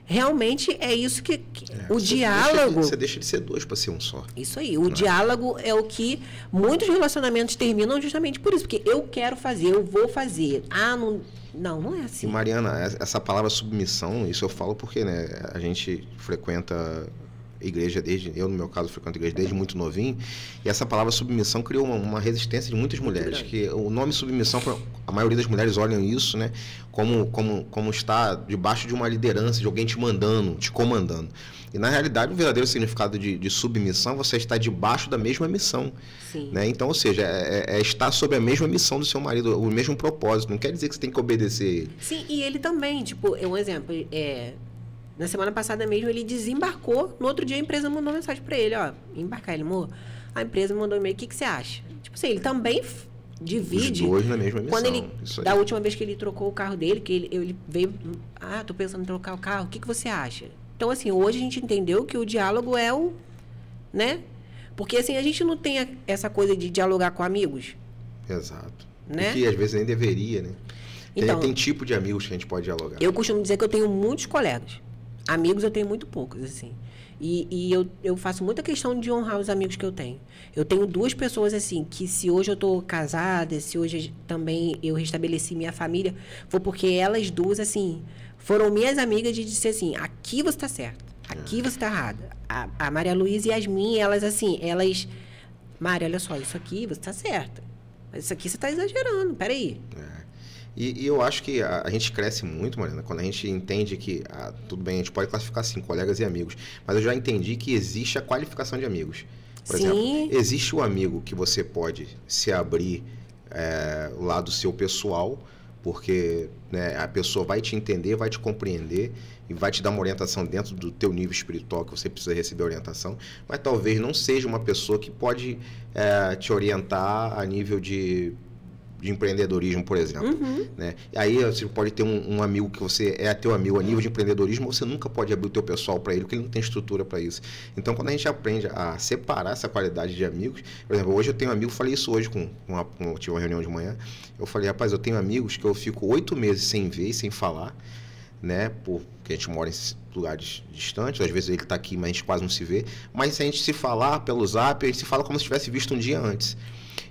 realmente é isso que o diálogo... Você deixa de ser dois para ser um só. Isso aí. O diálogo é o que muitos relacionamentos terminam justamente por isso. Porque eu quero fazer, eu vou fazer. Não, não é E assim. Mariana, essa palavra submissão, isso eu falo porque, né, a gente frequenta igreja eu no meu caso frequento igreja desde muito novinho, e essa palavra submissão criou uma resistência de muitas mulheres, que o nome submissão, a maioria das mulheres olham isso, né, como estar debaixo de uma liderança, de alguém te mandando, te comandando. E na realidade o verdadeiro significado de submissão é você estar debaixo da mesma missão. Sim. Né? Então, ou seja, é estar sob a mesma missão do seu marido, o mesmo propósito. Não quer dizer que você tem que obedecer ele. Sim, e ele também, tipo, um exemplo, na semana passada mesmo ele desembarcou, no outro dia a empresa mandou mensagem pra ele, ó, embarcar, ele, amor, a empresa mandou um e-mail, o que você acha? Tipo assim, ele também divide. Os dois na mesma missão. Quando ele, da última vez que ele trocou o carro dele, que ele veio, tô pensando em trocar o carro, o que você acha? Então, assim, hoje a gente entendeu que o diálogo é né? Porque, assim, a gente não tem essa coisa de dialogar com amigos. Exato. Né? Que às vezes nem deveria, né? Então, tem tipo de amigos que a gente pode dialogar. Eu costumo dizer que eu tenho muitos colegas. Amigos eu tenho muito poucos, assim. E eu faço muita questão de honrar os amigos que eu tenho. Eu tenho 2 pessoas, assim, que se hoje eu tô casada, se hoje também eu restabeleci minha família, foi porque elas 2, assim, foram minhas amigas de dizer assim, aqui você tá certa, aqui você tá errada. A Maria Luísa e a Yasmin, elas, assim, Mária, olha só, isso aqui você tá certa. Mas isso aqui você tá exagerando, peraí. E eu acho que a gente cresce muito, Mariana, quando a gente entende que, tudo bem, a gente pode classificar assim, colegas e amigos, mas eu já entendi que existe a qualificação de amigos. Por exemplo, existe o amigo que você pode se abrir o lado seu pessoal, porque, né, a pessoa vai te entender, vai te compreender e vai te dar uma orientação dentro do teu nível espiritual que você precisa receber orientação, mas talvez não seja uma pessoa que pode te orientar a nível de empreendedorismo, por exemplo. Né? E aí você pode ter um amigo que você é teu amigo a nível de empreendedorismo, você nunca pode abrir o teu pessoal para ele, porque ele não tem estrutura para isso. Então, quando a gente aprende a separar essa qualidade de amigos, por exemplo, hoje eu tenho um amigo, falei isso hoje, eu tive uma reunião de manhã, eu falei, rapaz, eu tenho amigos que eu fico 8 meses sem ver e sem falar, né, porque a gente mora em lugares distantes, às vezes ele está aqui, mas a gente quase não se vê, mas se a gente se falar pelo Zap, a gente se fala como se tivesse visto um dia antes.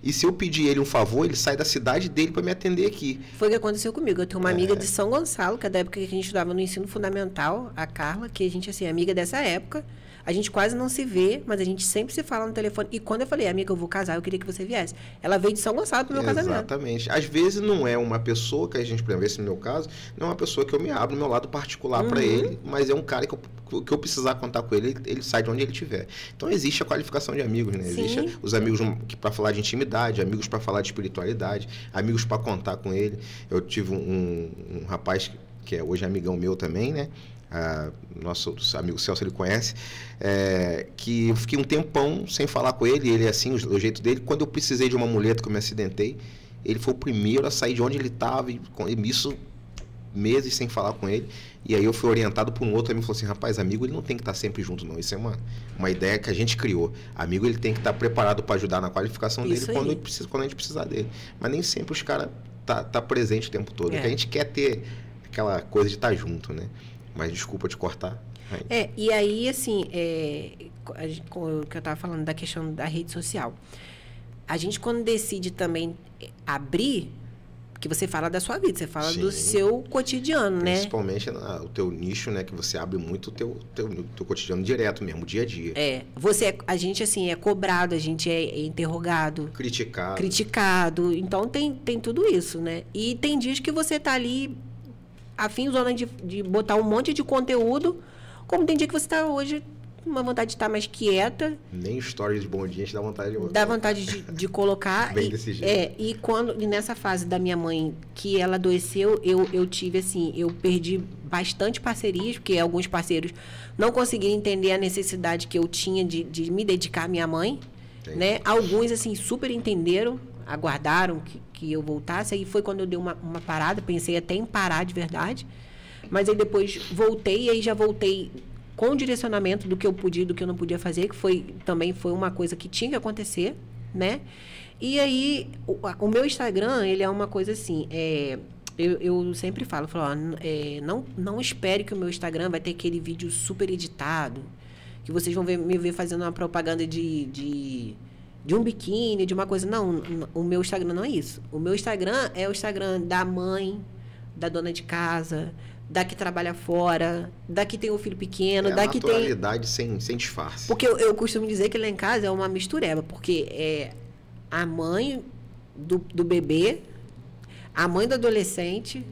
E se eu pedir ele um favor, ele sai da cidade dele para me atender aqui. Foi o que aconteceu comigo. Eu tenho uma amiga de São Gonçalo, que é da época que a gente estudava no ensino fundamental, a Carla, que a gente, assim, é amiga dessa época. A gente quase não se vê, mas a gente sempre se fala no telefone. E quando eu falei, amiga, eu vou casar, eu queria que você viesse. Ela veio de São Gonçalo pro meu casamento. Exatamente. Às vezes não é uma pessoa que a gente, por exemplo, esse no meu caso, não é uma pessoa que eu me abro no meu lado particular para ele, mas é um cara que eu precisar contar com ele, ele sai de onde ele estiver. Então existe a qualificação de amigos, né? Sim. Existe os amigos para falar de intimidade, amigos para falar de espiritualidade, amigos para contar com ele. Eu tive um rapaz que é hoje amigão meu também, né? Nosso amigo Celso, ele conhece, que eu fiquei um tempão sem falar com ele, ele assim, o jeito dele. Quando eu precisei de uma muleta que eu me acidentei, ele foi o primeiro a sair de onde ele estava, e isso meses sem falar com ele. E aí eu fui orientado por um outro amigo, falou assim, rapaz, amigo ele não tem que estar sempre junto não, isso é uma ideia que a gente criou. Amigo ele tem que estar preparado para ajudar na qualificação dele quando a gente precisar dele, mas nem sempre os caras tá presente o tempo todo, porque a gente quer ter aquela coisa de estar junto, né? Mas desculpa te cortar. E aí, assim, o que eu estava falando da questão da rede social. A gente, quando decide também abrir, porque você fala da sua vida, você fala do seu cotidiano, né? Principalmente o teu nicho, né? Que você abre muito o teu cotidiano direto mesmo, dia a dia. A gente, assim, é cobrado, a gente é interrogado. Criticado. Então, tem tudo isso, né? E tem dias que você tá ali afim, zona de botar um monte de conteúdo, como tem dia que você está hoje uma vontade de estar mais quieta. Nem stories de bom dia a gente dá vontade de botar. Dá vontade de colocar. Bem desse jeito. E nessa fase da minha mãe, que ela adoeceu, eu tive, assim, eu perdi bastante parcerias, porque alguns parceiros não conseguiram entender a necessidade que eu tinha de me dedicar à minha mãe, né? Alguns, assim, super entenderam, aguardaram que eu voltasse. Aí foi quando eu dei uma parada, pensei até em parar de verdade, mas aí depois voltei, e aí já voltei com o direcionamento do que eu podia e do que eu não podia fazer, que também foi uma coisa que tinha que acontecer, né? E aí o meu Instagram, ele é uma coisa assim, eu sempre falo, não espere que o meu Instagram vai ter aquele vídeo super editado, que vocês vão me ver fazendo uma propaganda de um biquíni, de uma coisa. Não, o meu Instagram não é isso. O meu Instagram é o Instagram da mãe, da dona de casa, da que trabalha fora, da que tem um filho pequeno, da que tem... naturalidade sem disfarce. Porque eu costumo dizer que lá em casa é uma mistureba, porque é a mãe do bebê, a mãe do adolescente,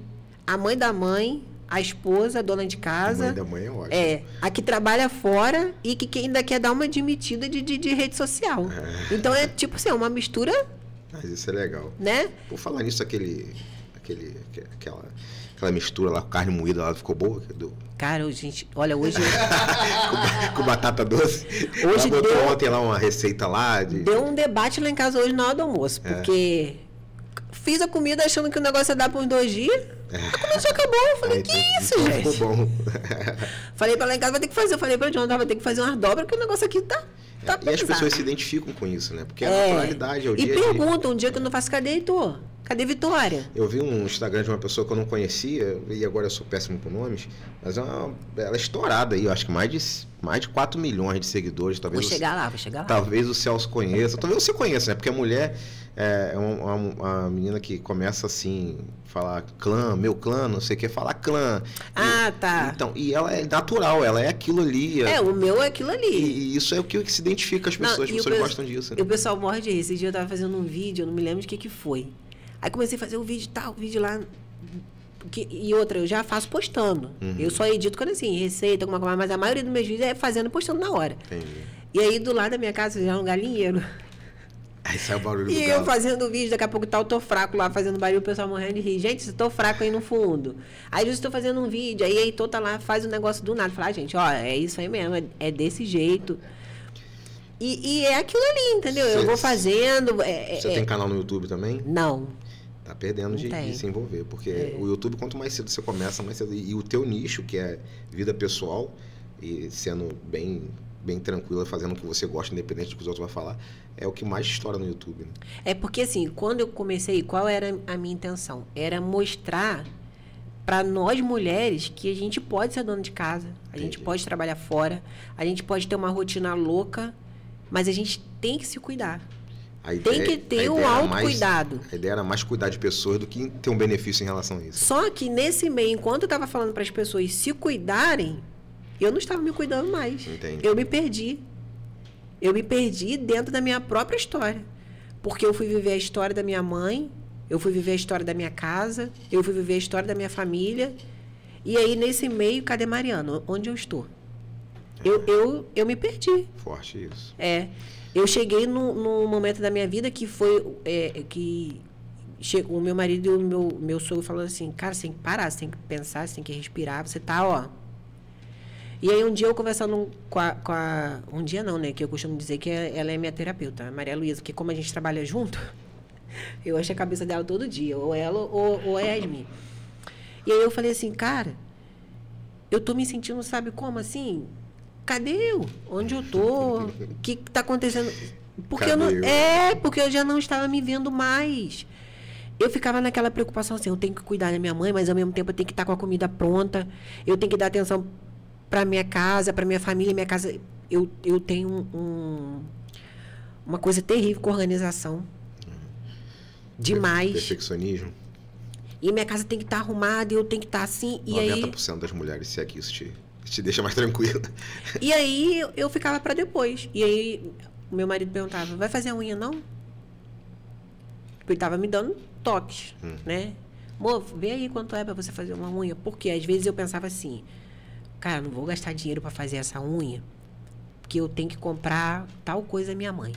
a mãe da mãe, a esposa, a dona de casa. A mãe da mãe é ótimo. A que trabalha fora e que ainda quer dar uma admitida de rede social. Então é tipo assim, uma mistura. Mas isso é legal. Né? Por falar nisso, aquela mistura lá com carne moída lá ficou boa? Cara, gente, olha, hoje... com batata doce. Hoje ela botou ontem lá uma receita lá. Deu um debate lá em casa hoje na hora do almoço, porque fiz a comida achando que o negócio ia dar por uns 2 dias. A comida já acabou. Eu falei, que isso, gente? Ficou bom. Falei pra lá em casa, vai ter que fazer. Eu falei pra Jonathan, vai ter que fazer umas dobras, porque o negócio aqui tá e as pessoas se identificam com isso, né? Porque é a naturalidade, é o dia a dia. E perguntam, um dia que eu não faço, cadê Heitor? Cadê Vitória? Eu vi um Instagram de uma pessoa que eu não conhecia, e agora eu sou péssimo com nomes, mas ela é estourada aí, eu acho que mais de 4 milhões de seguidores. Talvez vou chegar lá. Talvez o Celso conheça, talvez você conheça, né? Porque a mulher é uma menina que começa assim, falar clã, meu clã, não sei o que, falar clã. Tá. Então, e ela é natural, ela é aquilo ali. O meu é aquilo ali. E isso é o que se identifica as pessoas, as pessoas gostam disso. Né? E o pessoal morre de rir. Esse dia eu tava fazendo um vídeo, eu não me lembro de que foi. Aí comecei a fazer um vídeo lá. E outra, eu já faço postando. Eu só edito quando assim, receita, alguma coisa, mas a maioria dos meus vídeos é fazendo e postando na hora. Entendi. E aí do lado da minha casa já é um galinheiro. Aí sai o barulho do E galo. eu fazendo vídeo, daqui a pouco eu tô fraco lá fazendo barulho, o pessoal morrendo de rir. Gente, eu tô fraco aí no fundo. Aí eu estou fazendo um vídeo, aí Heitor tá lá, faz o negócio do nada. Fala, gente, ó, é isso aí mesmo, é desse jeito. E é aquilo ali, entendeu? Eu vou fazendo. Você tem canal no YouTube também? Não. Tá perdendo de se envolver, porque o YouTube, quanto mais cedo você começa, mais cedo. E o teu nicho, que é vida pessoal, e sendo bem tranquila, fazendo o que você gosta, independente do que os outros vão falar, é o que mais estoura no YouTube. Né? É porque, assim, quando eu comecei, qual era a minha intenção? Era mostrar para nós mulheres que a gente pode ser dona de casa, a gente pode trabalhar fora, a gente pode ter uma rotina louca, mas a gente tem que se cuidar. Tem que ter um autocuidado. A ideia era mais cuidar de pessoas do que ter um benefício em relação a isso. Só que nesse meio, enquanto eu estava falando para as pessoas se cuidarem, eu não estava me cuidando mais. Entendi. Eu me perdi. Eu me perdi dentro da minha própria história. Porque eu fui viver a história da minha mãe, eu fui viver a história da minha casa, eu fui viver a história da minha família. E aí, nesse meio, cadê Mariana? Onde eu estou? Eu me perdi. Forte isso. Eu cheguei num momento da minha vida que foi que chegou o meu marido e o meu sogro falando assim, cara, você tem que parar, você tem que pensar, você tem que respirar, você tá, ó. E aí um dia eu conversando com a um dia não, né, que eu costumo dizer que ela é minha terapeuta, a Maria Luísa, porque como a gente trabalha junto, eu acho a cabeça dela todo dia, ou ela ou a Yasmin. E aí eu falei assim, cara, eu tô me sentindo, sabe como assim? Cadê eu? Onde eu tô? O que tá acontecendo? Porque porque eu já não estava me vendo mais. Eu ficava naquela preocupação assim, eu tenho que cuidar da minha mãe, mas ao mesmo tempo eu tenho que estar com a comida pronta, eu tenho que dar atenção para minha casa, para minha família, minha casa. Eu tenho uma coisa terrível com organização. Demais. Perfeccionismo. E minha casa tem que estar arrumada, eu tenho que estar assim. 90% das mulheres, se é que isso te deixa mais tranquila. E aí eu ficava para depois. E aí meu marido perguntava, vai fazer a unha não? Ele tava me dando toques, né? Amor, vê aí quanto é para você fazer uma unha. Porque às vezes eu pensava assim, cara, não vou gastar dinheiro para fazer essa unha, porque eu tenho que comprar tal coisa da minha mãe.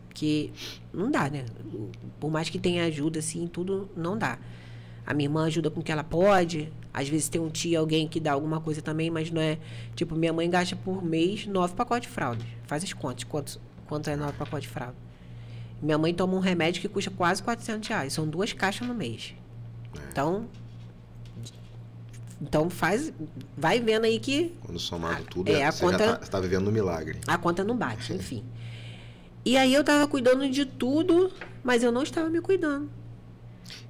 Porque não dá, né? Por mais que tenha ajuda, assim, tudo não dá. A minha irmã ajuda com o que ela pode. Às vezes tem um tio, alguém que dá alguma coisa também, mas não é... Tipo, minha mãe gasta por mês 9 pacotes de fralda. Faz as contas, quanto é 9 pacotes de fralda. Minha mãe toma um remédio que custa quase R$400. São 2 caixas no mês. Então vai vendo aí que... Quando somado tudo, você já tá vivendo no milagre. A conta não bate, enfim. E aí eu tava cuidando de tudo, mas eu não estava me cuidando.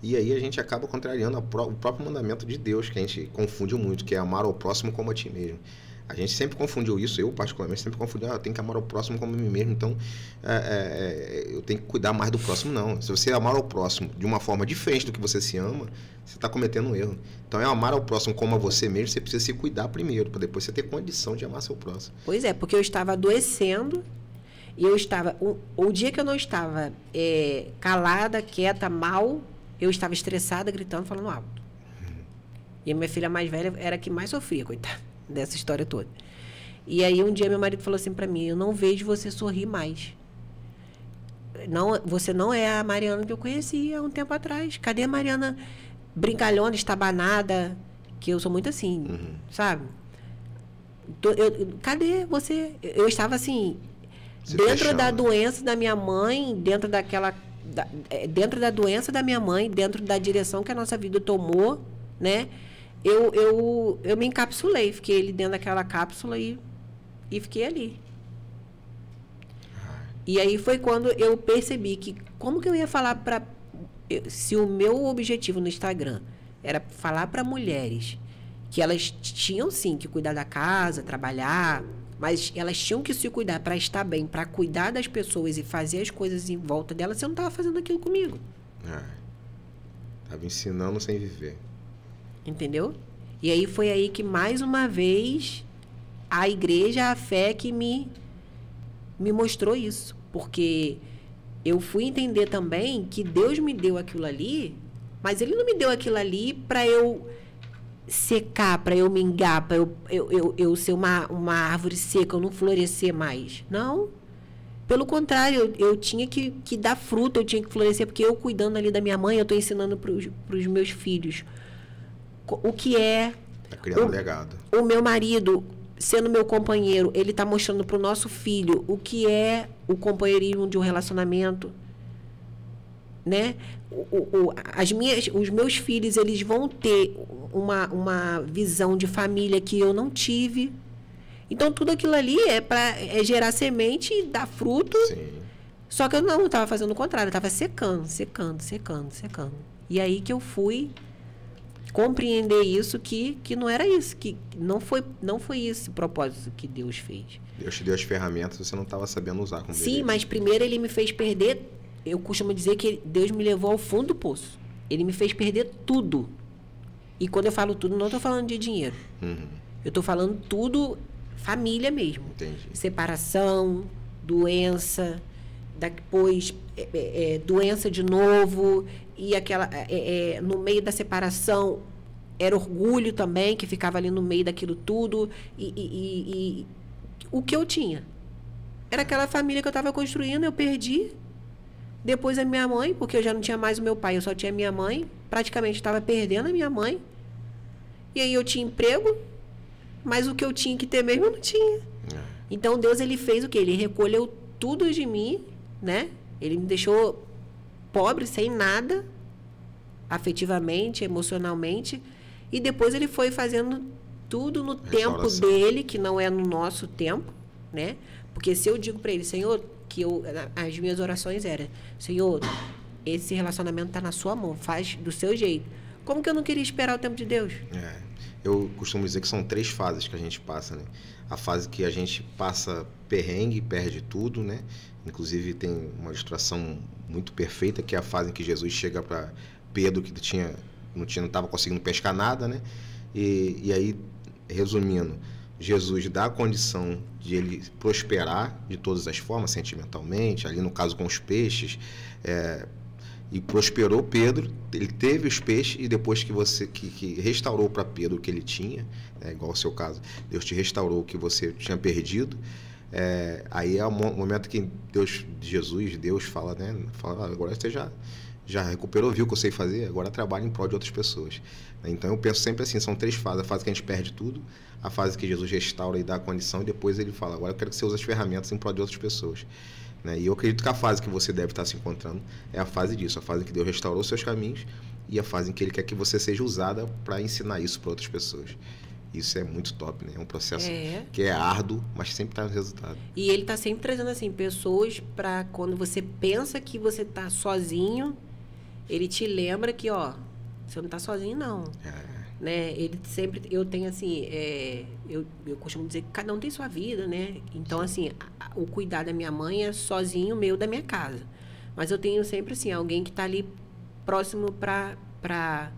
E aí a gente acaba contrariando o próprio mandamento de Deus, que a gente confunde muito, que é amar ao próximo como a ti mesmo. A gente sempre confundiu isso, eu particularmente sempre confundi, eu tenho que amar o próximo como a mim mesmo, então eu tenho que cuidar mais do próximo, não. Se você amar o próximo de uma forma diferente do que você se ama, você está cometendo um erro. Então, amar ao próximo como a você mesmo, você precisa se cuidar primeiro, para depois você ter condição de amar seu próximo. Pois é, porque eu estava adoecendo, e eu estava, o dia que eu não estava calada, quieta, mal, eu estava estressada, gritando, falando alto. E a minha filha mais velha era a que mais sofria, coitada, dessa história toda. E aí um dia meu marido falou assim para mim, eu não vejo você sorrir mais. Não, você não é a Mariana que eu conhecia há um tempo atrás. Cadê a Mariana brincalhona, estabanada? Que eu sou muito assim, sabe? Cadê você? Eu estava assim, dentro da doença da minha mãe, dentro da doença da minha mãe, dentro da direção que a nossa vida tomou, né? Eu me encapsulei, fiquei ali dentro daquela cápsula e fiquei ali. E aí foi quando eu percebi que como que eu ia falar para... Se o meu objetivo no Instagram era falar para mulheres que elas tinham sim que cuidar da casa, trabalhar, mas elas tinham que se cuidar para estar bem, para cuidar das pessoas e fazer as coisas em volta delas, você não estava fazendo aquilo comigo. Estava ensinando sem viver. Entendeu? E aí foi aí que, mais uma vez, a igreja, a fé que me mostrou isso. Porque eu fui entender também que Deus me deu aquilo ali, mas Ele não me deu aquilo ali para eu secar, para eu mingar, para eu ser uma árvore seca, eu não florescer mais. Não. Pelo contrário, eu tinha que dar fruto, eu tinha que florescer, porque eu cuidando ali da minha mãe, eu estou ensinando para os meus filhos o que é... Está criando um legado. O meu marido, sendo meu companheiro, ele está mostrando para o nosso filho o que é o companheirismo de um relacionamento, né? Os meus filhos, eles vão ter uma visão de família que eu não tive. Então, tudo aquilo ali é gerar semente e dar fruto. Sim. Só que eu não estava fazendo o contrário, eu estava secando. E aí que eu fui compreender isso, que não era isso, que não foi esse o propósito que Deus fez. Deus te deu as ferramentas, você não estava sabendo usar como Sim, mas primeiro Ele me fez perder, eu costumo dizer que Deus me levou ao fundo do poço. Ele me fez perder tudo. E quando eu falo tudo, não estou falando de dinheiro. Eu estou falando tudo, família mesmo. Entendi. Separação, doença, depois doença de novo, e aquela no meio da separação era orgulho também, que ficava ali no meio daquilo tudo, e o que eu tinha era aquela família que eu estava construindo, eu perdi. Depois a minha mãe, porque eu já não tinha mais o meu pai, eu só tinha a minha mãe, praticamente estava perdendo a minha mãe, e aí eu tinha emprego, mas o que eu tinha que ter mesmo eu não tinha. Então Deus, Ele fez o quê? Ele recolheu tudo de mim, né? Ele me deixou pobre, sem nada, afetivamente, emocionalmente, e depois Ele foi fazendo tudo no tempo dele, que não é no nosso tempo, né? Porque se eu digo para Ele, Senhor, as minhas orações eram, Senhor, esse relacionamento está na sua mão, faz do seu jeito. Como que eu não queria esperar o tempo de Deus? Eu costumo dizer que são 3 fases que a gente passa, né? A fase que a gente passa perrengue, perde tudo, né? Inclusive tem uma ilustração muito perfeita, que é a fase em que Jesus chega para Pedro, que não estava conseguindo pescar nada, né? E aí, resumindo, Jesus dá a condição de ele prosperar de todas as formas, sentimentalmente, ali no caso com os peixes, e prosperou Pedro, ele teve os peixes, e depois que restaurou para Pedro o que ele tinha, igual ao seu caso, Deus te restaurou o que você tinha perdido, aí é o momento que Deus fala, né? Fala, agora você já recuperou, viu o que eu sei fazer, agora trabalha em prol de outras pessoas. Então eu penso sempre assim, são 3 fases, a fase que a gente perde tudo, a fase que Jesus restaura e dá a condição, e depois ele fala, agora eu quero que você use as ferramentas em prol de outras pessoas. E eu acredito que a fase que você deve estar se encontrando é a fase disso, a fase em que Deus restaurou seus caminhos e a fase em que Ele quer que você seja usada para ensinar isso para outras pessoas. Isso é muito top, né? É um processo que é árduo, mas sempre traz resultado. E Ele está sempre trazendo assim, pessoas para quando você pensa que você está sozinho, Ele te lembra que, você não está sozinho, não. né? Ele sempre, eu tenho assim, eu costumo dizer que cada um tem sua vida, né? Então, assim, o cuidar da minha mãe é sozinho meu da minha casa. Mas eu tenho sempre, assim, alguém que está ali próximo para...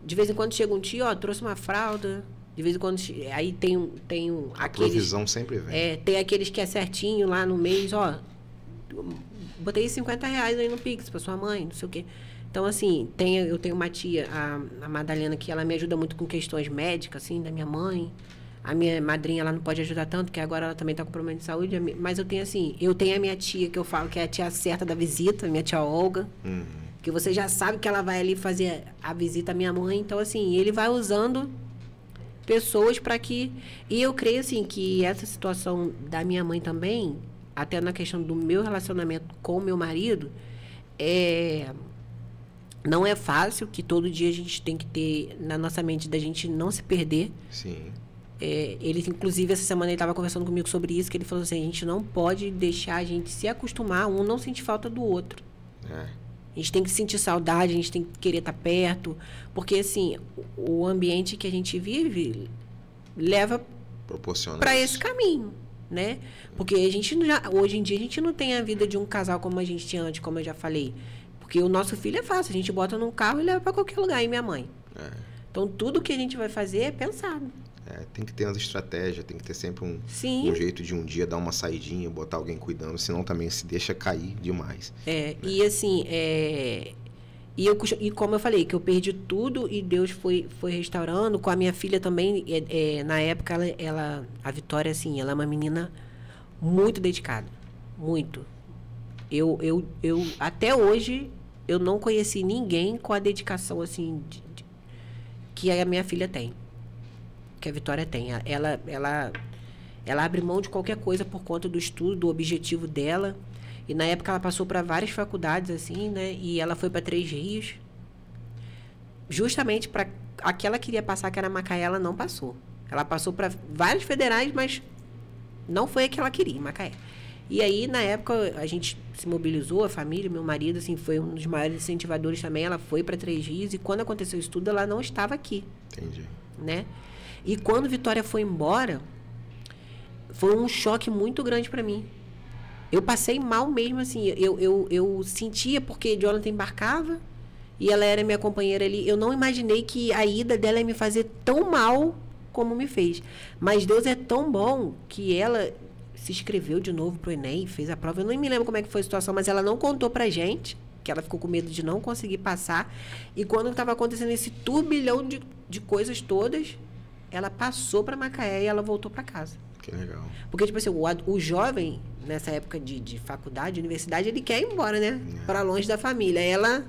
De vez em quando chega um tio, ó, trouxe uma fralda. De vez em quando... Aí tem A aqueles... provisão sempre vem. Tem aqueles que é certinho lá no mês, ó. Botei R$50 aí no Pix pra sua mãe, não sei o quê. Então, assim, eu tenho uma tia, a Madalena, que ela me ajuda muito com questões médicas, assim, da minha mãe. A minha madrinha, ela não pode ajudar tanto, porque agora ela também está com problema de saúde. Mas eu tenho, assim, a minha tia, que eu falo que é a tia certa da visita, minha tia Olga. Que você já sabe que ela vai ali fazer a visita à minha mãe. Então, assim, ele vai usando pessoas para que... E eu creio, assim, que essa situação da minha mãe também, até na questão do meu relacionamento com o meu marido, não é fácil, que todo dia a gente tem que ter na nossa mente da gente não se perder. Sim. Ele, inclusive, essa semana ele estava conversando comigo sobre isso, que ele falou assim, a gente não pode deixar a gente se acostumar, um não sentir falta do outro. A gente tem que sentir saudade, a gente tem que querer estar perto, porque, assim, o ambiente que a gente vive leva para esse caminho, né? Porque a gente hoje em dia a gente não tem a vida de um casal como a gente tinha antes, como eu já falei. Porque o nosso filho é fácil, a gente bota num carro e leva para qualquer lugar, e minha mãe. Então, tudo que a gente vai fazer é pensado. Tem que ter umas estratégias, tem que ter sempre um jeito de um dia dar uma saidinha, botar alguém cuidando, senão também se deixa cair demais. E assim, e como eu falei, que eu perdi tudo e Deus foi restaurando. Com a minha filha também, na época, a Vitória, assim, ela é uma menina muito dedicada, muito. Eu até hoje, eu não conheci ninguém com a dedicação, assim, que a minha filha tem. Que a Vitória tem. Ela abre mão de qualquer coisa por conta do estudo, do objetivo dela. E na época ela passou para várias faculdades, assim, né? E ela foi para 3 Rios. Justamente para a que ela queria passar, que era Macaé, ela não passou. Ela passou para vários federais, mas não foi a que ela queria, em Macaé. E aí, na época, a gente se mobilizou, a família, meu marido, assim, foi um dos maiores incentivadores também. Ela foi para 3 Rios e quando aconteceu isso tudo, ela não estava aqui. Entendi. Né? E quando Vitória foi embora, foi um choque muito grande para mim. Eu passei mal mesmo, assim. Eu sentia, porque Jonathan embarcava e ela era minha companheira ali. Eu não imaginei que a ida dela ia me fazer tão mal como me fez. Mas Deus é tão bom que ela se inscreveu de novo pro Enem, fez a prova. Eu não me lembro como é que foi a situação, mas ela não contou pra gente, que ela ficou com medo de não conseguir passar. E quando estava acontecendo esse turbilhão de coisas todas, ela passou para Macaé e ela voltou para casa. Que legal. Porque, tipo assim, o jovem, nessa época de faculdade, universidade, ele quer ir embora, né? Para longe da família. Ela...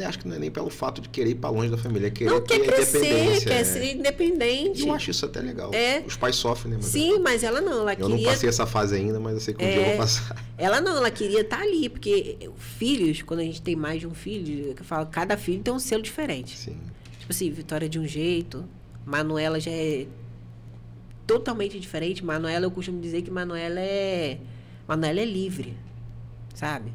acho que não é nem pelo fato de querer ir para longe da família, é querer não, quer crescer, quer ser independente. Eu acho isso até legal. Os pais sofrem, né? Sim, mas ela não. Ela eu não passei essa fase ainda, mas eu sei que um dia eu vou passar. Ela não, ela queria estar ali, porque filhos, quando a gente tem mais de um filho, eu falo, cada filho tem um selo diferente. Sim. Tipo assim, Vitória de um jeito, Manuela já é totalmente diferente. Manuela, eu costumo dizer que Manuela é livre, sabe?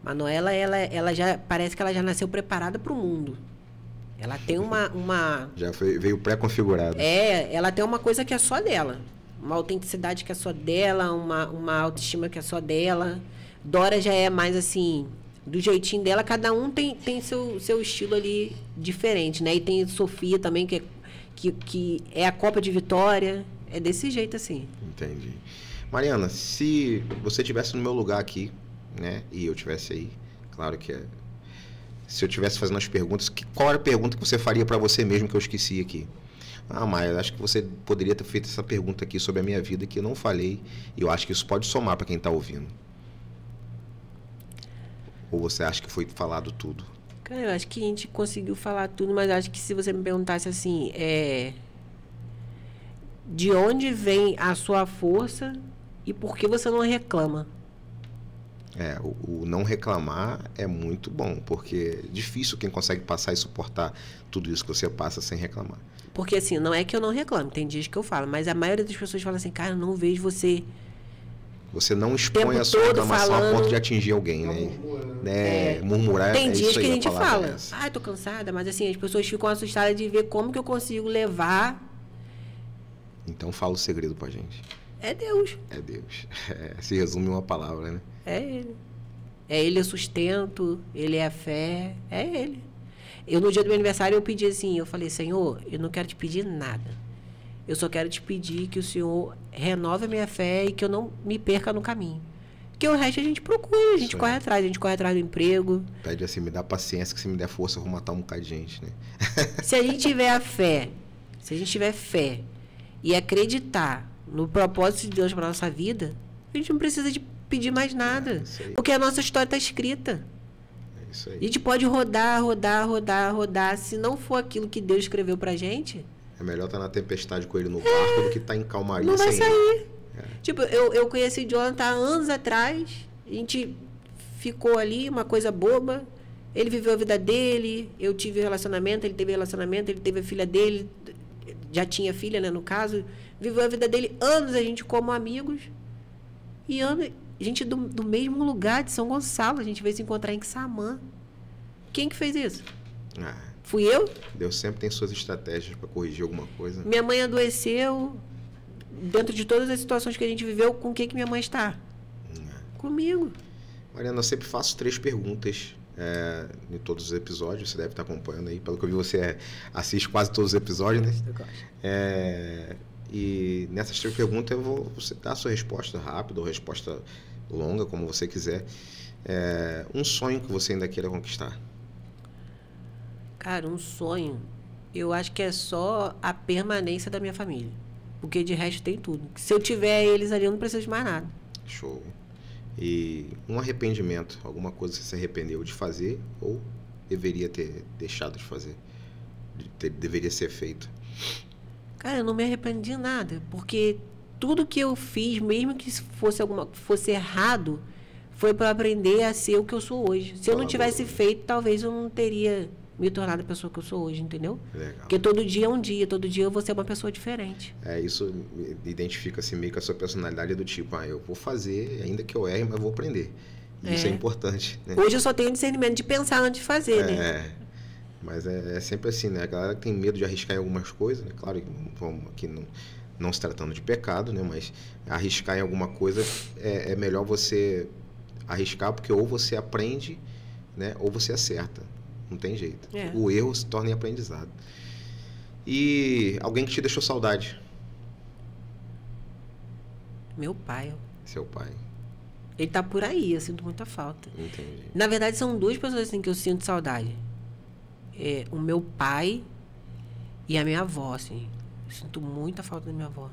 Manuela, ela já parece que ela já nasceu preparada para o mundo. Ela tem uma... Já veio pré-configurada. Ela tem uma coisa que é só dela. Uma autenticidade que é só dela, uma autoestima que é só dela. Dora já é mais assim, do jeitinho dela. Cada um tem seu estilo ali diferente, né? E tem Sofia também, que é a cópia de Vitória. É desse jeito, assim. Entendi. Mariana, se você estivesse no meu lugar aqui, né, e eu estivesse aí, claro que se eu estivesse fazendo as perguntas, qual era a pergunta que você faria para você mesmo que eu esqueci aqui? Maia, acho que você poderia ter feito essa pergunta aqui sobre a minha vida que eu não falei, e eu acho que isso pode somar para quem está ouvindo. Ou você acha que foi falado tudo? Cara, eu acho que a gente conseguiu falar tudo, mas acho que se você me perguntasse assim, de onde vem a sua força e por que você não reclama? O não reclamar é muito bom, porque é difícil quem consegue passar e suportar tudo isso que você passa sem reclamar. Porque assim, não é que eu não reclamo, tem dias que eu falo, mas a maioria das pessoas fala assim, cara, eu não vejo você Você não expõe Tempo a sua todo reclamação a falando. ponto de atingir alguém, né? Murmurar Tem é dias isso que aí, a gente palavra fala, é essa. tô cansada, mas assim, as pessoas ficam assustadas de ver como que eu consigo levar. Então fala o segredo pra gente. É Deus. É Deus. Se resume em uma palavra, né? É Ele. É Ele o sustento, Ele é a fé, é Ele. Eu, no dia do meu aniversário, eu pedi assim, eu falei, Senhor, eu não quero te pedir nada. Eu só quero te pedir que o Senhor renove a minha fé e que eu não me perca no caminho. Porque o resto a gente procura, a gente corre atrás, do emprego. Pede assim, me dá paciência, que se me der força eu vou matar um bocado de gente, né? Se a gente tiver a fé, se a gente tiver fé e acreditar no propósito de Deus para nossa vida, a gente não precisa de pedir mais nada. Porque a nossa história está escrita. É isso aí. A gente pode rodar. Se não for aquilo que Deus escreveu pra gente, É melhor estar na tempestade com ele no barco do que estar em calmaria não vai sem sair. ele. Tipo, eu conheci o Jonathan há anos atrás. A gente ficou ali, uma coisa boba. Ele viveu a vida dele, eu tive relacionamento, ele teve relacionamento, ele teve a filha dele, já tinha filha, né, no caso. Viveu a vida dele anos, a gente como amigos. E anos, a gente do mesmo lugar de São Gonçalo, a gente veio se encontrar em Quissamã. Quem que fez isso? Ah, Fui eu? Deus sempre tem suas estratégias para corrigir alguma coisa. Minha mãe adoeceu. Dentro de todas as situações que a gente viveu, com quem que minha mãe está? Comigo. Mariana, eu sempre faço 3 perguntas em todos os episódios. Você deve estar acompanhando aí. Pelo que eu vi, você assiste quase todos os episódios, né? Eu gosto. E nessas 3 perguntas você dá a sua resposta rápida ou resposta longa, como você quiser. Um sonho que você ainda queira conquistar. Cara, um sonho, eu acho que é só a permanência da minha família. Porque de resto tem tudo. Se eu tiver eles ali, eu não preciso de mais nada. Show. E um arrependimento, alguma coisa que você se arrependeu de fazer ou deveria ter deixado de fazer? Deveria ser feito? Cara, eu não me arrependi de nada. Porque tudo que eu fiz, mesmo que fosse errado, foi para aprender a ser o que eu sou hoje. Se eu não tivesse feito, talvez eu não teria me tornado a pessoa que eu sou hoje, entendeu? Legal. Porque todo dia é um dia, todo dia eu vou ser uma pessoa diferente. Isso identifica assim, meio que a sua personalidade do tipo, eu vou fazer, ainda que eu erre, mas vou aprender. E isso é importante, né? Hoje eu só tenho discernimento de pensar antes de fazer, né? Mas é sempre assim, né? A galera tem medo de arriscar em algumas coisas, né? Claro que vamos aqui não se tratando de pecado, né? Mas arriscar em alguma coisa é melhor você arriscar, porque ou você aprende, né? Ou você acerta. Não tem jeito. O erro se torna em aprendizado. E alguém que te deixou saudade? Meu pai. Seu pai. Ele tá por aí, eu sinto muita falta. Entendi. Na verdade, são 2 pessoas assim que eu sinto saudade. O meu pai e a minha avó, assim. Eu sinto muita falta da minha avó.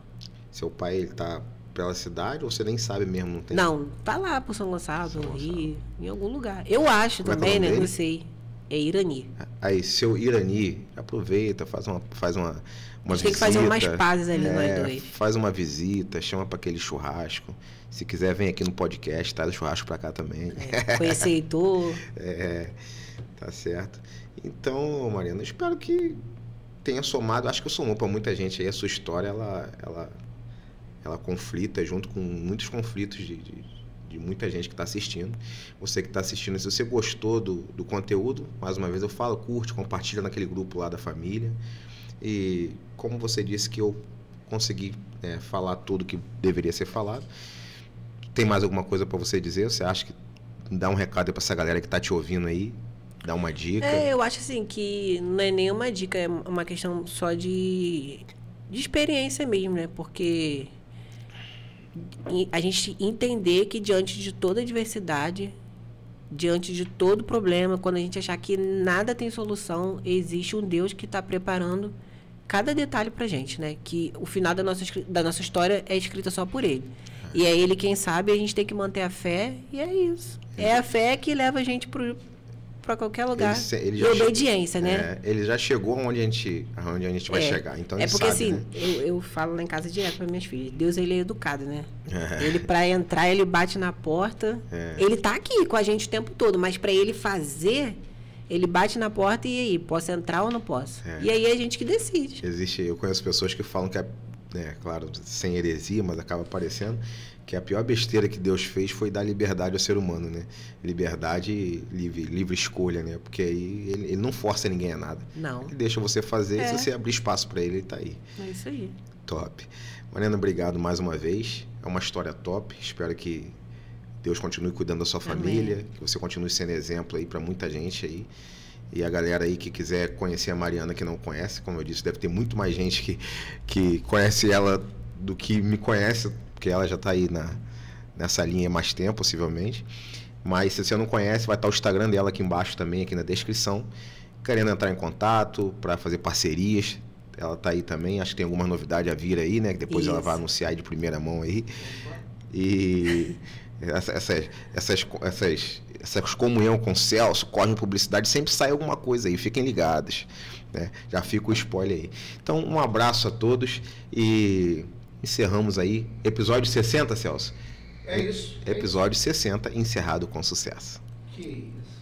Seu pai, ele tá pela cidade ou você nem sabe mesmo? Não tem? Não, tá lá por São Gonçalo, no Rio, em algum lugar. Eu acho também, né? Não sei. É Irani. Aí, seu Irani, aproveita, faz uma visita. Tem que fazer umas pazes ali, nós dois. Faz uma visita, chama para aquele churrasco. Se quiser, vem aqui no podcast, traz o churrasco para cá também. Conhecer Heitor. Tá certo. Então, Mariana, eu espero que tenha somado, acho que somou para muita gente aí. A sua história, ela conflita junto com muitos conflitos de muita gente que está assistindo. Você que está assistindo, se você gostou do conteúdo, mais uma vez eu falo, curte, compartilha naquele grupo lá da família. E como você disse que eu consegui falar tudo que deveria ser falado, tem mais alguma coisa para você dizer? Você acha que dá um recado para essa galera que está te ouvindo aí? Dá uma dica? Eu acho assim que não é nenhuma dica, é uma questão só de experiência mesmo, né? Porque a gente entender que diante de toda adversidade, diante de todo problema, quando a gente achar que nada tem solução, existe um Deus que está preparando cada detalhe pra gente, né? Que o final da nossa história é escrita só por Ele. E é Ele quem sabe, a gente tem que manter a fé, e é isso. É a fé que leva a gente para qualquer lugar. E obediência, né? Ele já chegou onde a gente vai chegar. Então ele porque sabe, assim, né? eu falo lá em casa direto para minhas filhas. Deus, ele é educado, né? Ele, para entrar, ele bate na porta. Ele tá aqui com a gente o tempo todo, mas para ele fazer, ele bate na porta e aí, posso entrar ou não posso? E aí é a gente que decide. Eu conheço pessoas que falam que claro, sem heresia, mas acaba aparecendo, que a pior besteira que Deus fez foi dar liberdade ao ser humano, né? Liberdade e livre escolha, né? Porque aí ele não força ninguém a nada. Não. Ele deixa você fazer, e se você abrir espaço para ele, ele tá aí. É isso aí. Top. Mariana, obrigado mais uma vez. É uma história top. Espero que Deus continue cuidando da sua família, que você continue sendo exemplo aí para muita gente aí. E a galera aí que quiser conhecer a Mariana, que não conhece, como eu disse, deve ter muito mais gente que conhece ela do que me conhece, porque ela já está aí nessa linha há mais tempo, possivelmente. Mas se você não conhece, vai estar o Instagram dela aqui embaixo também, aqui na descrição. Querendo entrar em contato para fazer parcerias, ela está aí também. Acho que tem algumas novidades a vir aí, né? Que depois ela vai anunciar aí de primeira mão aí. E essas comunhão com o Celso, Cosme Publicidade, sempre sai alguma coisa aí, fiquem ligados, né? Já fica o spoiler aí. Então, um abraço a todos e encerramos aí. Episódio 60, Celso? É isso. Episódio 60, encerrado com sucesso. Que isso.